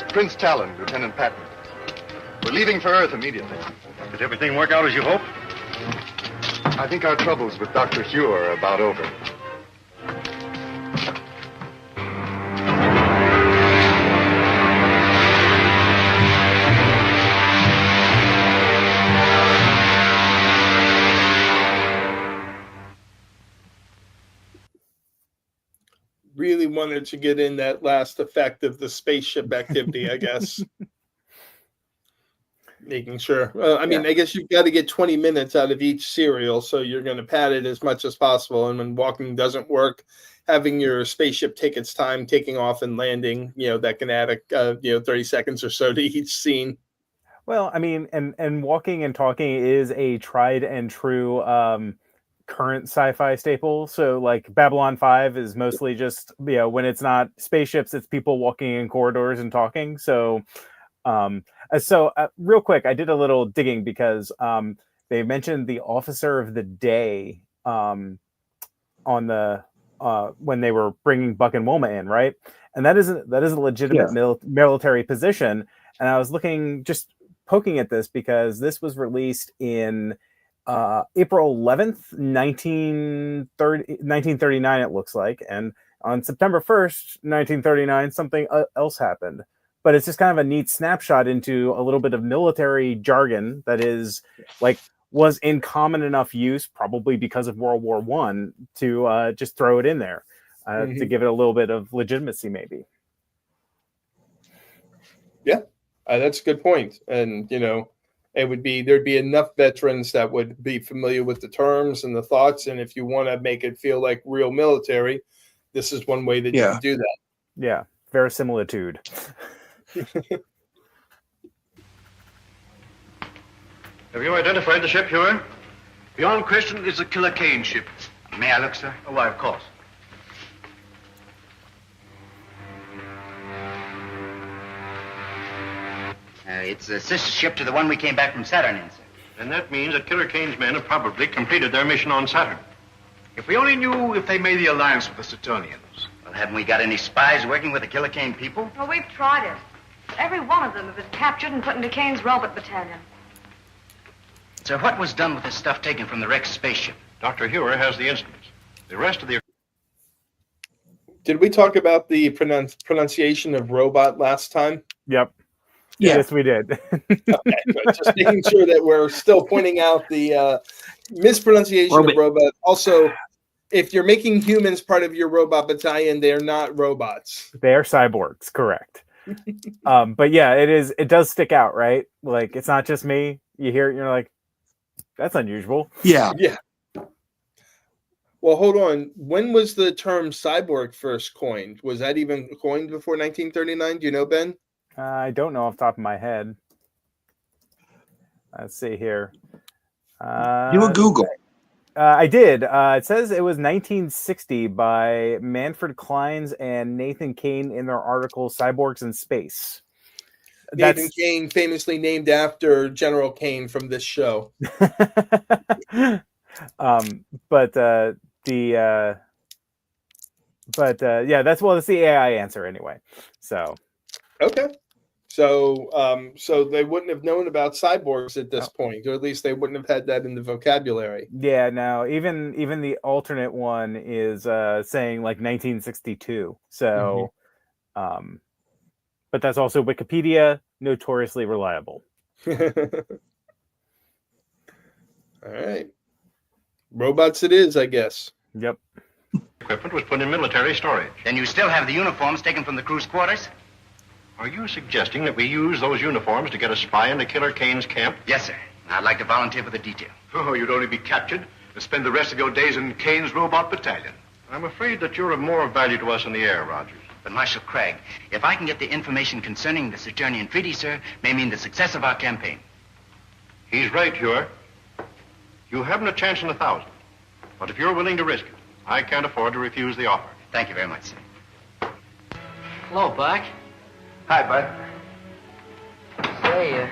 Prince Talon, Lieutenant Patton. We're leaving for Earth immediately. Did everything work out as you hoped? I think our troubles with Dr. Hugh are about over. Really wanted to get in that last effect of the spaceship activity, I guess. Making sure. I mean, I guess you've got to get 20 minutes out of each serial, so you're going to pad it as much as possible. And when walking doesn't work, having your spaceship take its time taking off and landing, that can add 30 seconds or so to each scene. Well, I mean, and walking and talking is a tried and true current sci-fi staple. So like Babylon 5 is mostly just, when it's not spaceships, it's people walking in corridors and talking. So real quick, I did a little digging because they mentioned the officer of the day on the when they were bringing Buck and Wilma in, right? And that is a legitimate military position. And I was poking at this because this was released in April 11th, 1939, it looks like. And on September 1st, 1939, something else happened. But it's just kind of a neat snapshot into a little bit of military jargon that was in common enough use, probably because of World War I, to just throw it in there to give it a little bit of legitimacy, maybe. Yeah, that's a good point. And, there'd be enough veterans that would be familiar with the terms and the thoughts. And if you want to make it feel like real military, this is one way that you can do that. Yeah, verisimilitude. Have you identified the ship, Huey? Beyond question, it's a Killer Kane ship. May I look, sir? Oh, why, of course. It's a sister ship to the one we came back from Saturn in, sir. And that means that Killer Kane's men have probably completed their mission on Saturn. If we only knew if they made the alliance with the Saturnians. Well, haven't we got any spies working with the Killer Kane people? Well, we've tried it. Every one of them have been captured and put into Kane's robot battalion. So what was done with the stuff taken from the wrecked spaceship? Dr. Hewer has the instruments. The rest of the... Did we talk about the pronunciation of robot last time? Yep. Yeah. Yes, we did. Okay, good. Just making sure that we're still pointing out the mispronunciation of robot. Also, if you're making humans part of your robot battalion, they're not robots. They are cyborgs, correct. But yeah, it does stick out, right? Like, it's not just me. You hear it, you're like, that's unusual. Yeah. Yeah. Well, hold on. When was the term cyborg first coined? Was that even coined before 1939? Do you know, Ben? I don't know off the top of my head. Let's see here. Do a Google. I did. It says it was 1960 by Manfred Kleins and Nathan Kane in their article "Cyborgs in Space." Nathan Kane, famously named after General Kane from this show. That's the AI answer anyway. So okay, so they wouldn't have known about cyborgs at this point, or at least they wouldn't have had that in the vocabulary. Yeah, no, even the alternate one is saying like 1962. So, but that's also Wikipedia, notoriously reliable. All right, robots it is, I guess. Yep. Equipment was put in military storage. Then you still have the uniforms taken from the crew's quarters? Are you suggesting that we use those uniforms to get a spy into Killer Kane's camp? Yes, sir. I'd like to volunteer for the detail. Oh, you'd only be captured and spend the rest of your days in Kane's robot battalion. I'm afraid that you're of more value to us in the air, Rogers. But Marshal Craig, if I can get the information concerning the Saturnian treaty, sir, may mean the success of our campaign. He's right, Huer. You haven't a chance in 1,000. But if you're willing to risk it, I can't afford to refuse the offer. Thank you very much, sir. Hello, Buck. Hi, Bud. Say,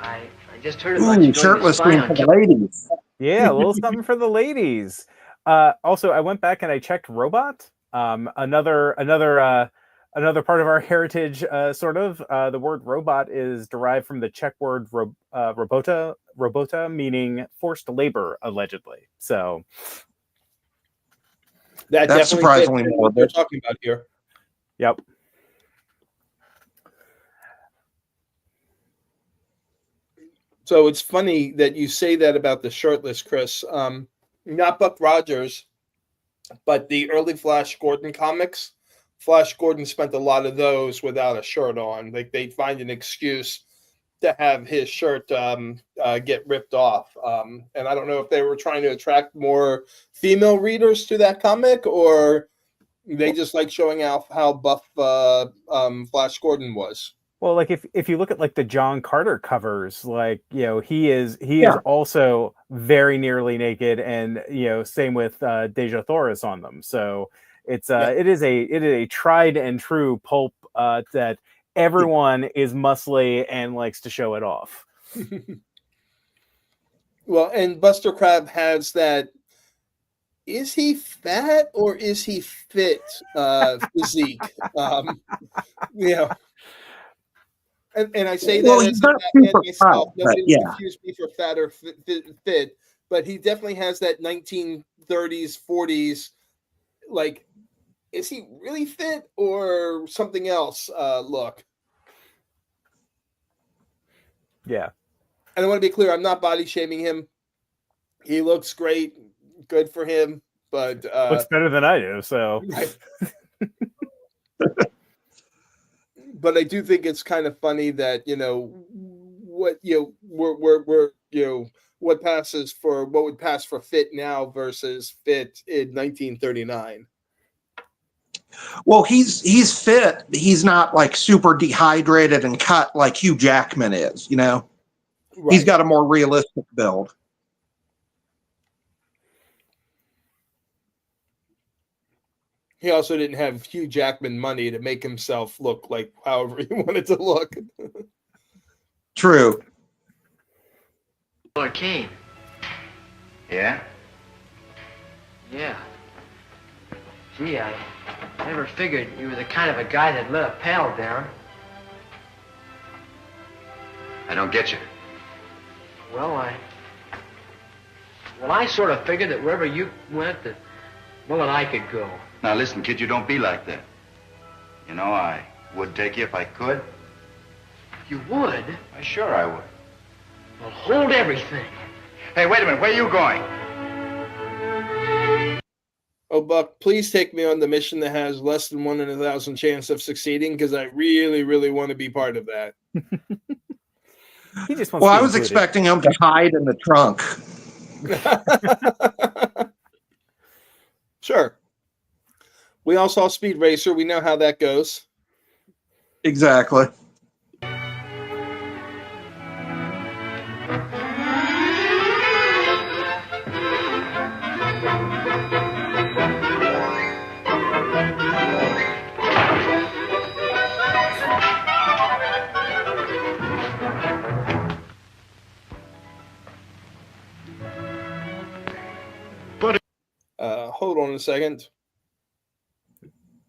I just heard about you going shirtless to spy scene on for the Killer. ladies. Yeah, a little something for the ladies. Also, I went back and I checked robot. Another part of our heritage, sort of. The word robot is derived from the Czech word robota, meaning forced labor, allegedly. So that's surprisingly what more. we're talking about here. Yep. So it's funny that you say that about the shirtless, Chris. Not Buck Rogers, but the early Flash Gordon comics. Flash Gordon spent a lot of those without a shirt on. Like they'd find an excuse to have his shirt get ripped off. And I don't know if they were trying to attract more female readers to that comic, or they just like showing out how buff Flash Gordon was. Well, like if you look at like the John Carter covers, like, you know, he is also very nearly naked, and, you know, same with Deja Thoris on them. So it's it is a tried and true pulp that everyone is muscly and likes to show it off. Well, and Buster Crabbe has that. Is he fat or is he fit physique? Yeah. And I say that Well, as he's a not fat man super myself. fat, but Nobody yeah. confuse me for fat or fit, but he definitely has that 1930s, 40s. Like, is he really fit or something else? Look. Yeah. And I want to be clear, I'm not body shaming him. He looks great, good for him, but looks better than I do. So. Right. But I do think it's kind of funny that, you know, what, you know, we're you know, what would pass for fit now versus fit in 1939. Well, he's fit. He's not like super dehydrated and cut like Hugh Jackman is, you know. Right. He's got a more realistic build. He also didn't have Hugh Jackman money to make himself look like however he wanted to look. True. Killer Kane. Yeah? Yeah. Gee, I never figured you were the kind of a guy that let a pal down. I don't get you. Well, I sort of figured that wherever you went, that Will and I could go. Now listen, kid, you don't be like that. You know, I would take you if I could. You would? Why, sure I would. Well, hold everything. Hey, wait a minute. Where are you going? Oh, Buck, please take me on the mission that has less than 1 in 1,000 chance of succeeding, because I really, really want to be part of that. He just wants Well, to I was included. expecting him to hide in the trunk. Sure. We all saw Speed Racer. We know how that goes. Exactly. Hold on a second.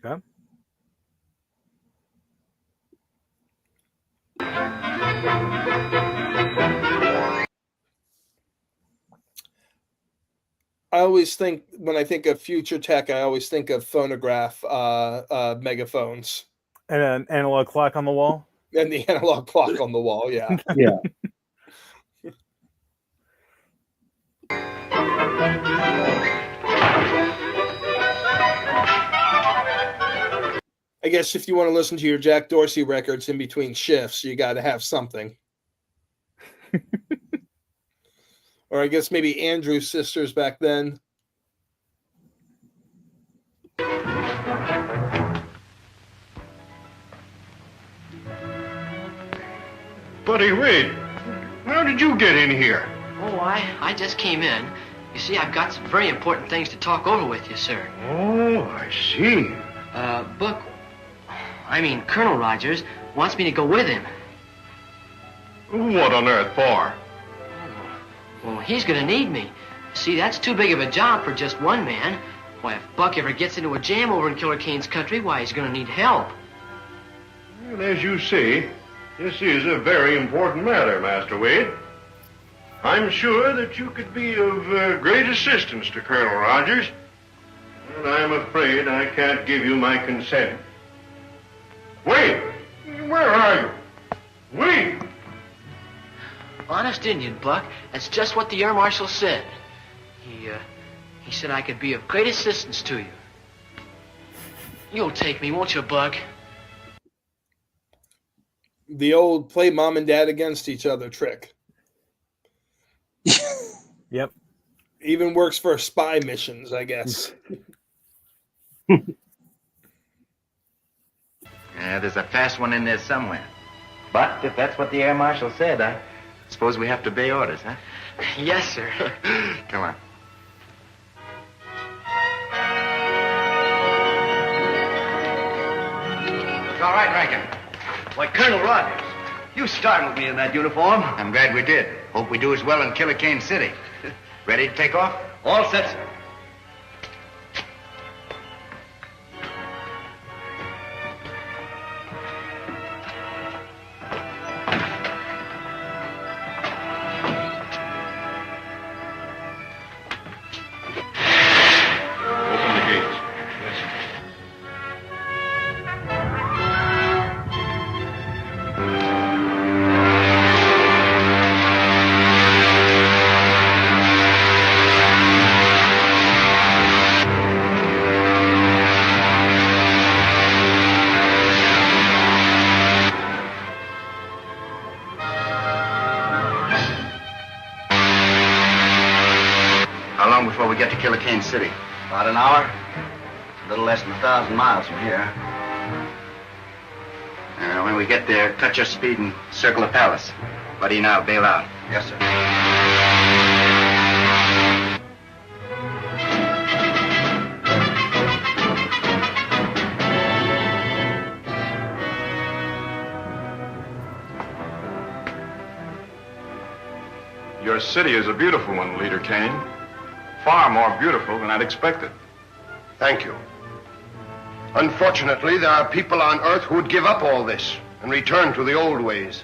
Okay. I always think, when I think of future tech, I always think of phonograph megaphones And an analog clock on the wall. and the analog clock on the wall. Yeah. Yeah. I guess if you want to listen to your Jack Dorsey records in between shifts, you got to have something. Or I guess maybe Andrew's sisters back then. Buddy Wade, how did you get in here? Oh, I just came in. You see, I've got some very important things to talk over with you, sir. Oh, I see. Buck, I mean, Colonel Rogers wants me to go with him. What on earth for? Well, he's gonna need me. See, that's too big of a job for just one man. Why, if Buck ever gets into a jam over in Killer Kane's country, why, he's gonna need help. Well, as you say, this is a very important matter, Master Wade. I'm sure that you could be of great assistance to Colonel Rogers, and I'm afraid I can't give you my consent. Wade, where are you? Wade! Honest Indian, Buck. That's just what the Air Marshal said. He said I could be of great assistance to you. You'll take me, won't you, Buck? The old play mom and dad against each other trick. Yep. Even works for spy missions, I guess. Yeah, there's a fast one in there somewhere. But if that's what the Air Marshal said, I suppose we have to obey orders, huh? Yes, sir. Come on. It's all right, Rankin. Why, Colonel Rogers, you startled me in that uniform. I'm glad we did. Hope we do as well in Killer Kane City. Ready to take off? All set, sir. Open the gates. How long before we get to Killer Kane City? About an hour. A little less than 1,000 miles from here. When we get there, cut your speed and circle the palace. Buddy and I'll bail out. Yes, sir. Your city is a beautiful one, Leader Kane. Far more beautiful than I'd expected. Thank you. Unfortunately, there are people on Earth who would give up all this and return to the old ways.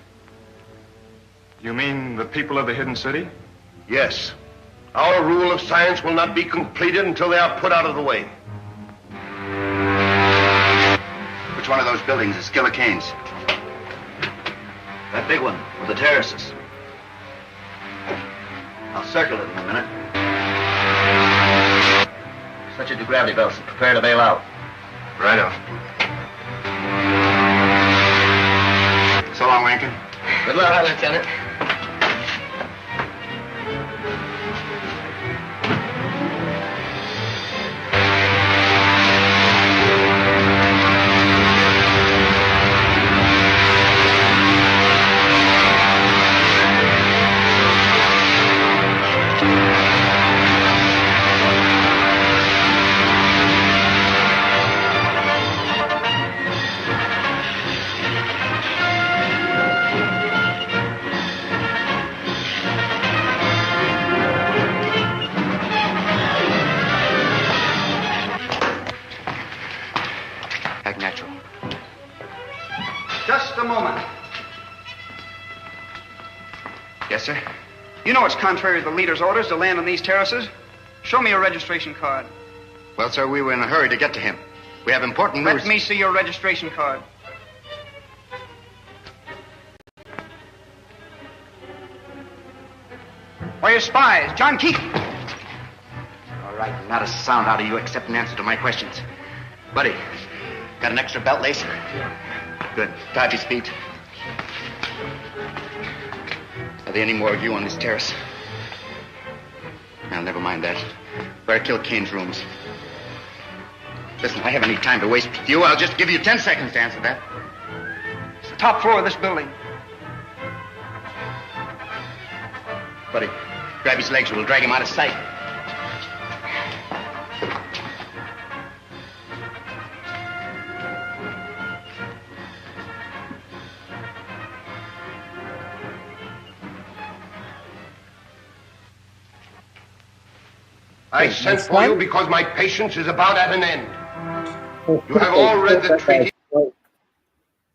You mean the people of the hidden city? Yes. Our rule of science will not be completed until they are put out of the way. Which one of those buildings is Killer Kane's? That big one with the terraces. I'll circle it in a minute. Set your two gravity belts and prepare to bail out. Righto. So long, Rankin. Good luck, Lieutenant. Just a moment. Yes, sir? You know it's contrary to the leader's orders to land on these terraces. Show me your registration card. Well, sir, we were in a hurry to get to him. We have important news. Let me see your registration card. Why, you're spies. John Keaton. All right, not a sound out of you except an answer to my questions. Buddy, got an extra belt lace? Good. Tie up his feet. Are there any more of you on this terrace? Well, never mind that. Better kill Kane's rooms. Listen, I haven't any time to waste with you. I'll just give you 10 seconds to answer that. It's the top floor of this building. Buddy, grab his legs or we'll drag him out of sight. I sent for you because my patience is about at an end. You have all read the treaty.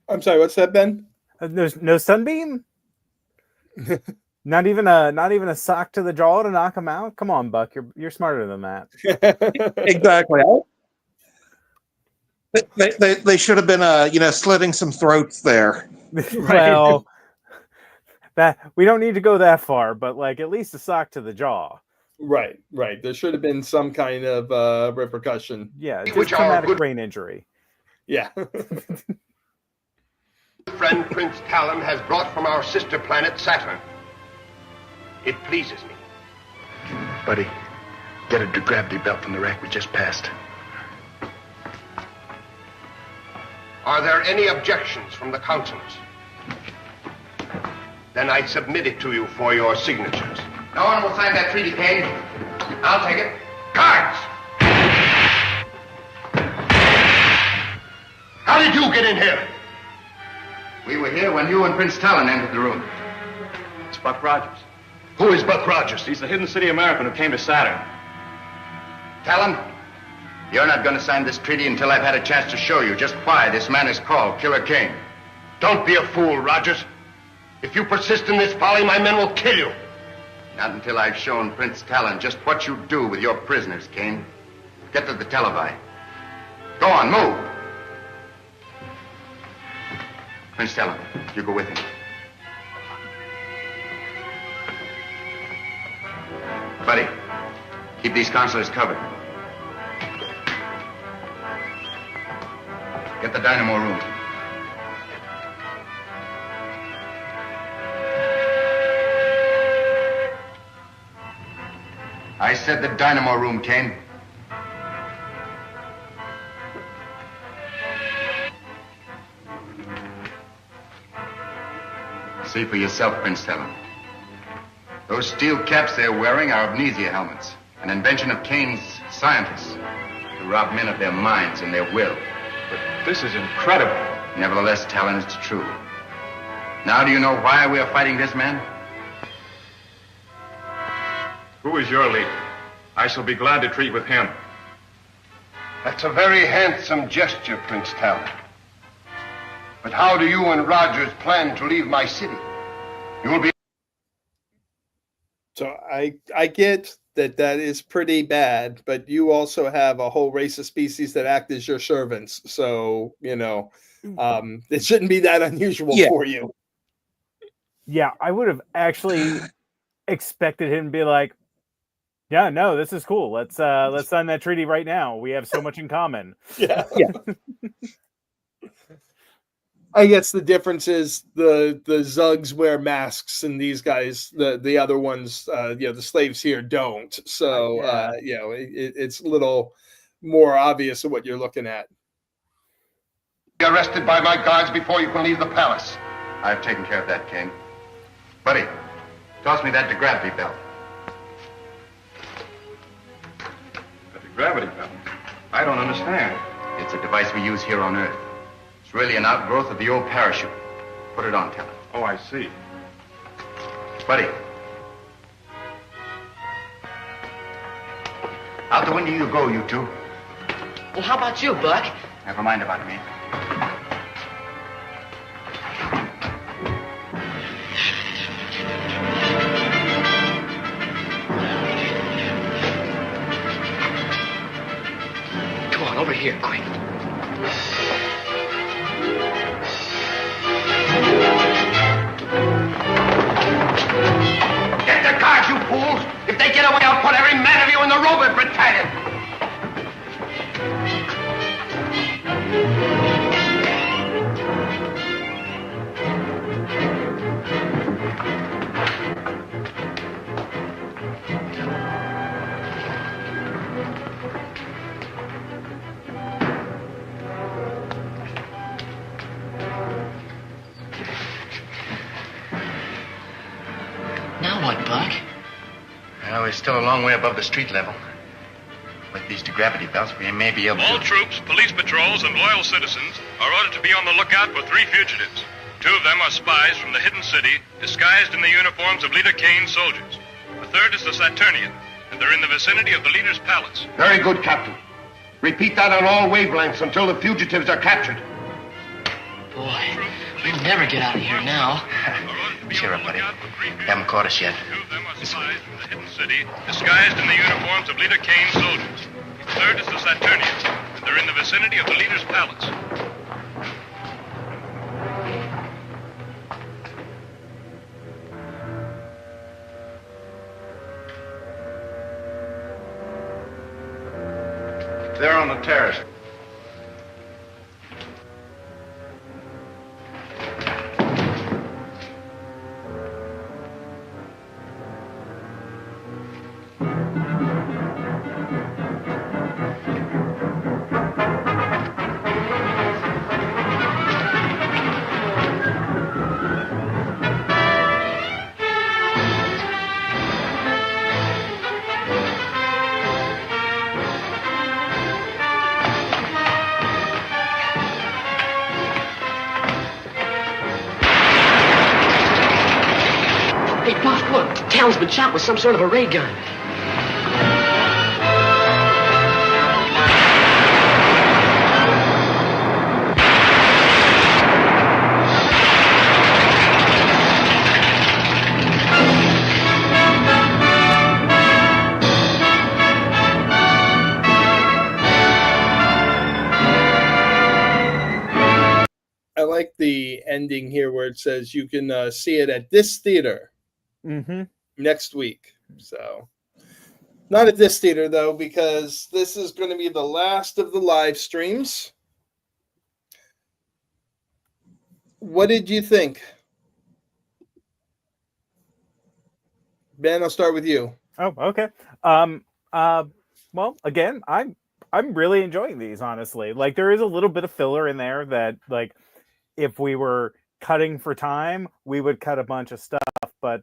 I'm sorry, what's that, Ben? There's no sunbeam? Not even a sock to the jaw to knock him out? Come on, Buck. You're smarter than that. Exactly. They should have been slitting some throats there. Well, that we don't need to go that far, but like at least a sock to the jaw. Right. There should have been some kind of repercussion. Yeah, just traumatic brain injury. Yeah. Friend Prince Talon has brought from our sister planet Saturn. It pleases me. Buddy, get a gravity belt from the rack we just passed. Are there any objections from the councilors? Then I submit it to you for your signatures. No one will sign that treaty, Kane. I'll take it. Guards! How did you get in here? We were here when you and Prince Talon entered the room. It's Buck Rogers. Who is Buck Rogers? He's the hidden city American who came to Saturn. Talon, you're not going to sign this treaty until I've had a chance to show you just why this man is called Killer Kane. Don't be a fool, Rogers. If you persist in this folly, my men will kill you. Not until I've shown Prince Talon just what you do with your prisoners, Kane. Get to the televi. Go on, move. Prince Talon, you go with him. Buddy, keep these counselors covered. Get the dynamo room. I said the dynamo room, Kane. See for yourself, Prince Talon. Those steel caps they're wearing are amnesia helmets, an invention of Kane's scientists to rob men of their minds and their will. But this is incredible. Nevertheless, Talon, it's true. Now do you know why we are fighting this man? Who is your leader? I shall be glad to treat with him. That's a very handsome gesture, Prince Talon. But how do you and Rogers plan to leave my city? You will be... So I get that is pretty bad, but you also have a whole race of species that act as your servants. So, it shouldn't be that unusual for you. Yeah, I would have actually expected him to be like, yeah, no, this is cool. Let's sign that treaty right now. We have so much in common. Yeah. I guess the difference is the Zugs wear masks and these guys, the other ones, the slaves here don't. So, it's a little more obvious of what you're looking at. Be arrested by my guards before you can leave the palace. I've taken care of that, Kane. Buddy, toss me that gravity belt. The gravity belt? I don't understand. It's a device we use here on Earth. It's really an outgrowth of the old parachute. Put it on, Talon. Oh, I see. Buddy. Out the window you go, you two. Well, how about you, Buck? Never mind about me. Well, we're still a long way above the street level. With these gravity belts, we may be able All to... troops, police patrols, and loyal citizens are ordered to be on the lookout for 3 fugitives. 2 of them are spies from the hidden city, disguised in the uniforms of Leader Kane's soldiers. The third is the Saturnian, and they're in the vicinity of the leader's palace. Very good, Captain. Repeat that on all wavelengths until the fugitives are captured. Boy, we'll never get out of here now. Cheer up, buddy. Haven't caught us yet. 2 of them are spies from the hidden city, disguised in the uniforms of Leader Kane's soldiers. The third is the Saturnian, and they're in the vicinity of the leader's palace. They're on the terrace. Hey, Buff, look. Town's been shot with some sort of a ray gun. I like the ending here where it says you can see it at this theater next week. So, not at this theater, though, because this is going to be the last of the live streams. What did you think? Ben, I'll start with you. Oh, okay. Well, again, I'm really enjoying these, honestly. Like, there is a little bit of filler in there that, like, if we were cutting for time, we would cut a bunch of stuff. But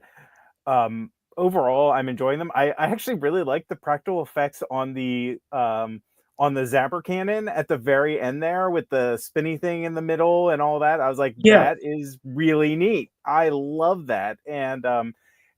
overall, I'm enjoying them. I actually really like the practical effects on the zapper cannon at the very end there with the spinny thing in the middle and all that. I was like, that is really neat. I love that. And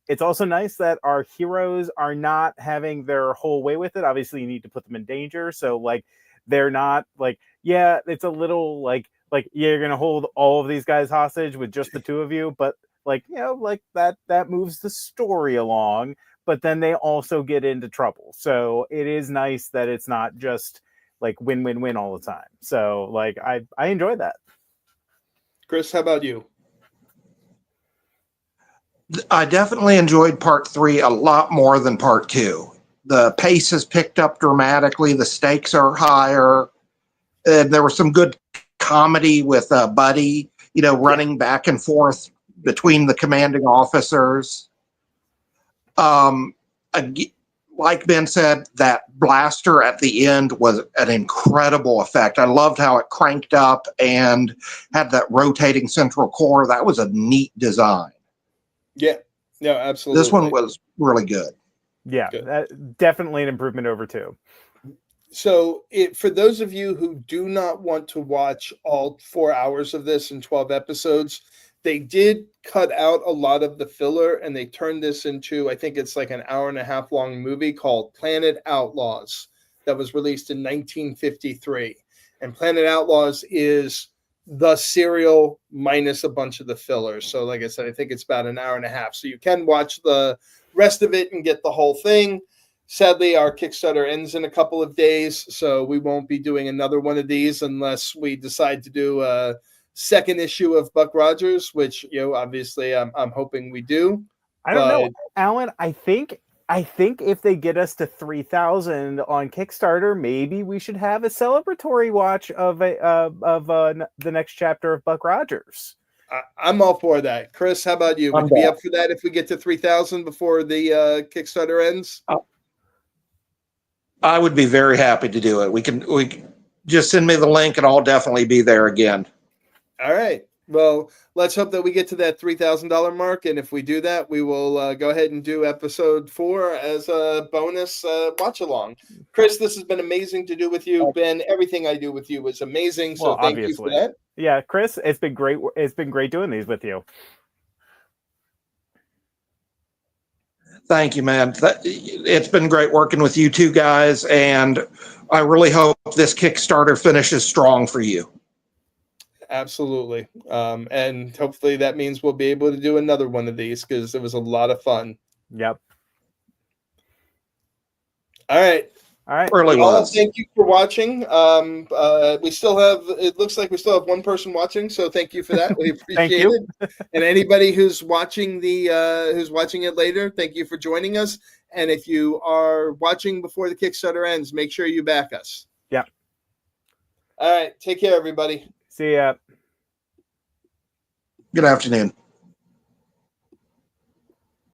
it's also nice that our heroes are not having their whole way with it. Obviously, you need to put them in danger. So, like, they're not like, yeah, it's a little like you're going to hold all of these guys hostage with just the 2 of you. But, like, you know, like that moves the story along. But then they also get into trouble. So it is nice that it's not just like win all the time. So, like, I enjoy that. Chris, how about you? I definitely enjoyed part 3 a lot more than part 2. The pace has picked up dramatically. The stakes are higher. And there was some good comedy with Buddy, you know, running back and forth between the commanding officers. Like Ben said, that blaster at the end was an incredible effect. I loved how it cranked up and had that rotating central core. That was a neat design. Yeah, no, absolutely. This one was really good. Yeah, definitely an improvement over 2. So, for those of you who do not want to watch all 4 hours of this in 12 episodes, they did cut out a lot of the filler and they turned this into, I think it's like an hour-and-a-half long movie called Planet Outlaws that was released in 1953. And Planet Outlaws is the serial minus a bunch of the fillers. So, like I said, I think it's about an hour and a half. So you can watch the rest of it and get the whole thing. Sadly, our Kickstarter ends in a couple of days, so we won't be doing another one of these unless we decide to do a second issue of Buck Rogers, which, you know, obviously I'm hoping we do. I don't know, Alan. I think if they get us to 3,000 on Kickstarter, maybe we should have a celebratory watch of the next chapter of Buck Rogers. I'm all for that. Chris, how about you? Would you be up for that if we get to 3,000 before the Kickstarter ends? I would be very happy to do it. We can just send me the link and I'll definitely be there again. All right. Well, let's hope that we get to that $3,000 mark, and if we do that, we will go ahead and do episode 4 as a bonus watch along. Chris, this has been amazing to do with you. Ben, everything I do with you was amazing, so Well, thank obviously. you for that. Yeah, Chris, it's been great. It's been great doing these with you. Thank you, man. It's been great working with you two guys, and I really hope this Kickstarter finishes strong for you. Absolutely. And hopefully that means we'll be able to do another one of these because it was a lot of fun. Yep. All right. All right. Really was. Thank you for watching. We still have, it looks like we still have one person watching, so thank you for that. We appreciate it. And anybody who's watching who's watching it later, thank you for joining us. And if you are watching before the Kickstarter ends, make sure you back us. Yeah. All right. Take care, everybody. See ya. Good afternoon.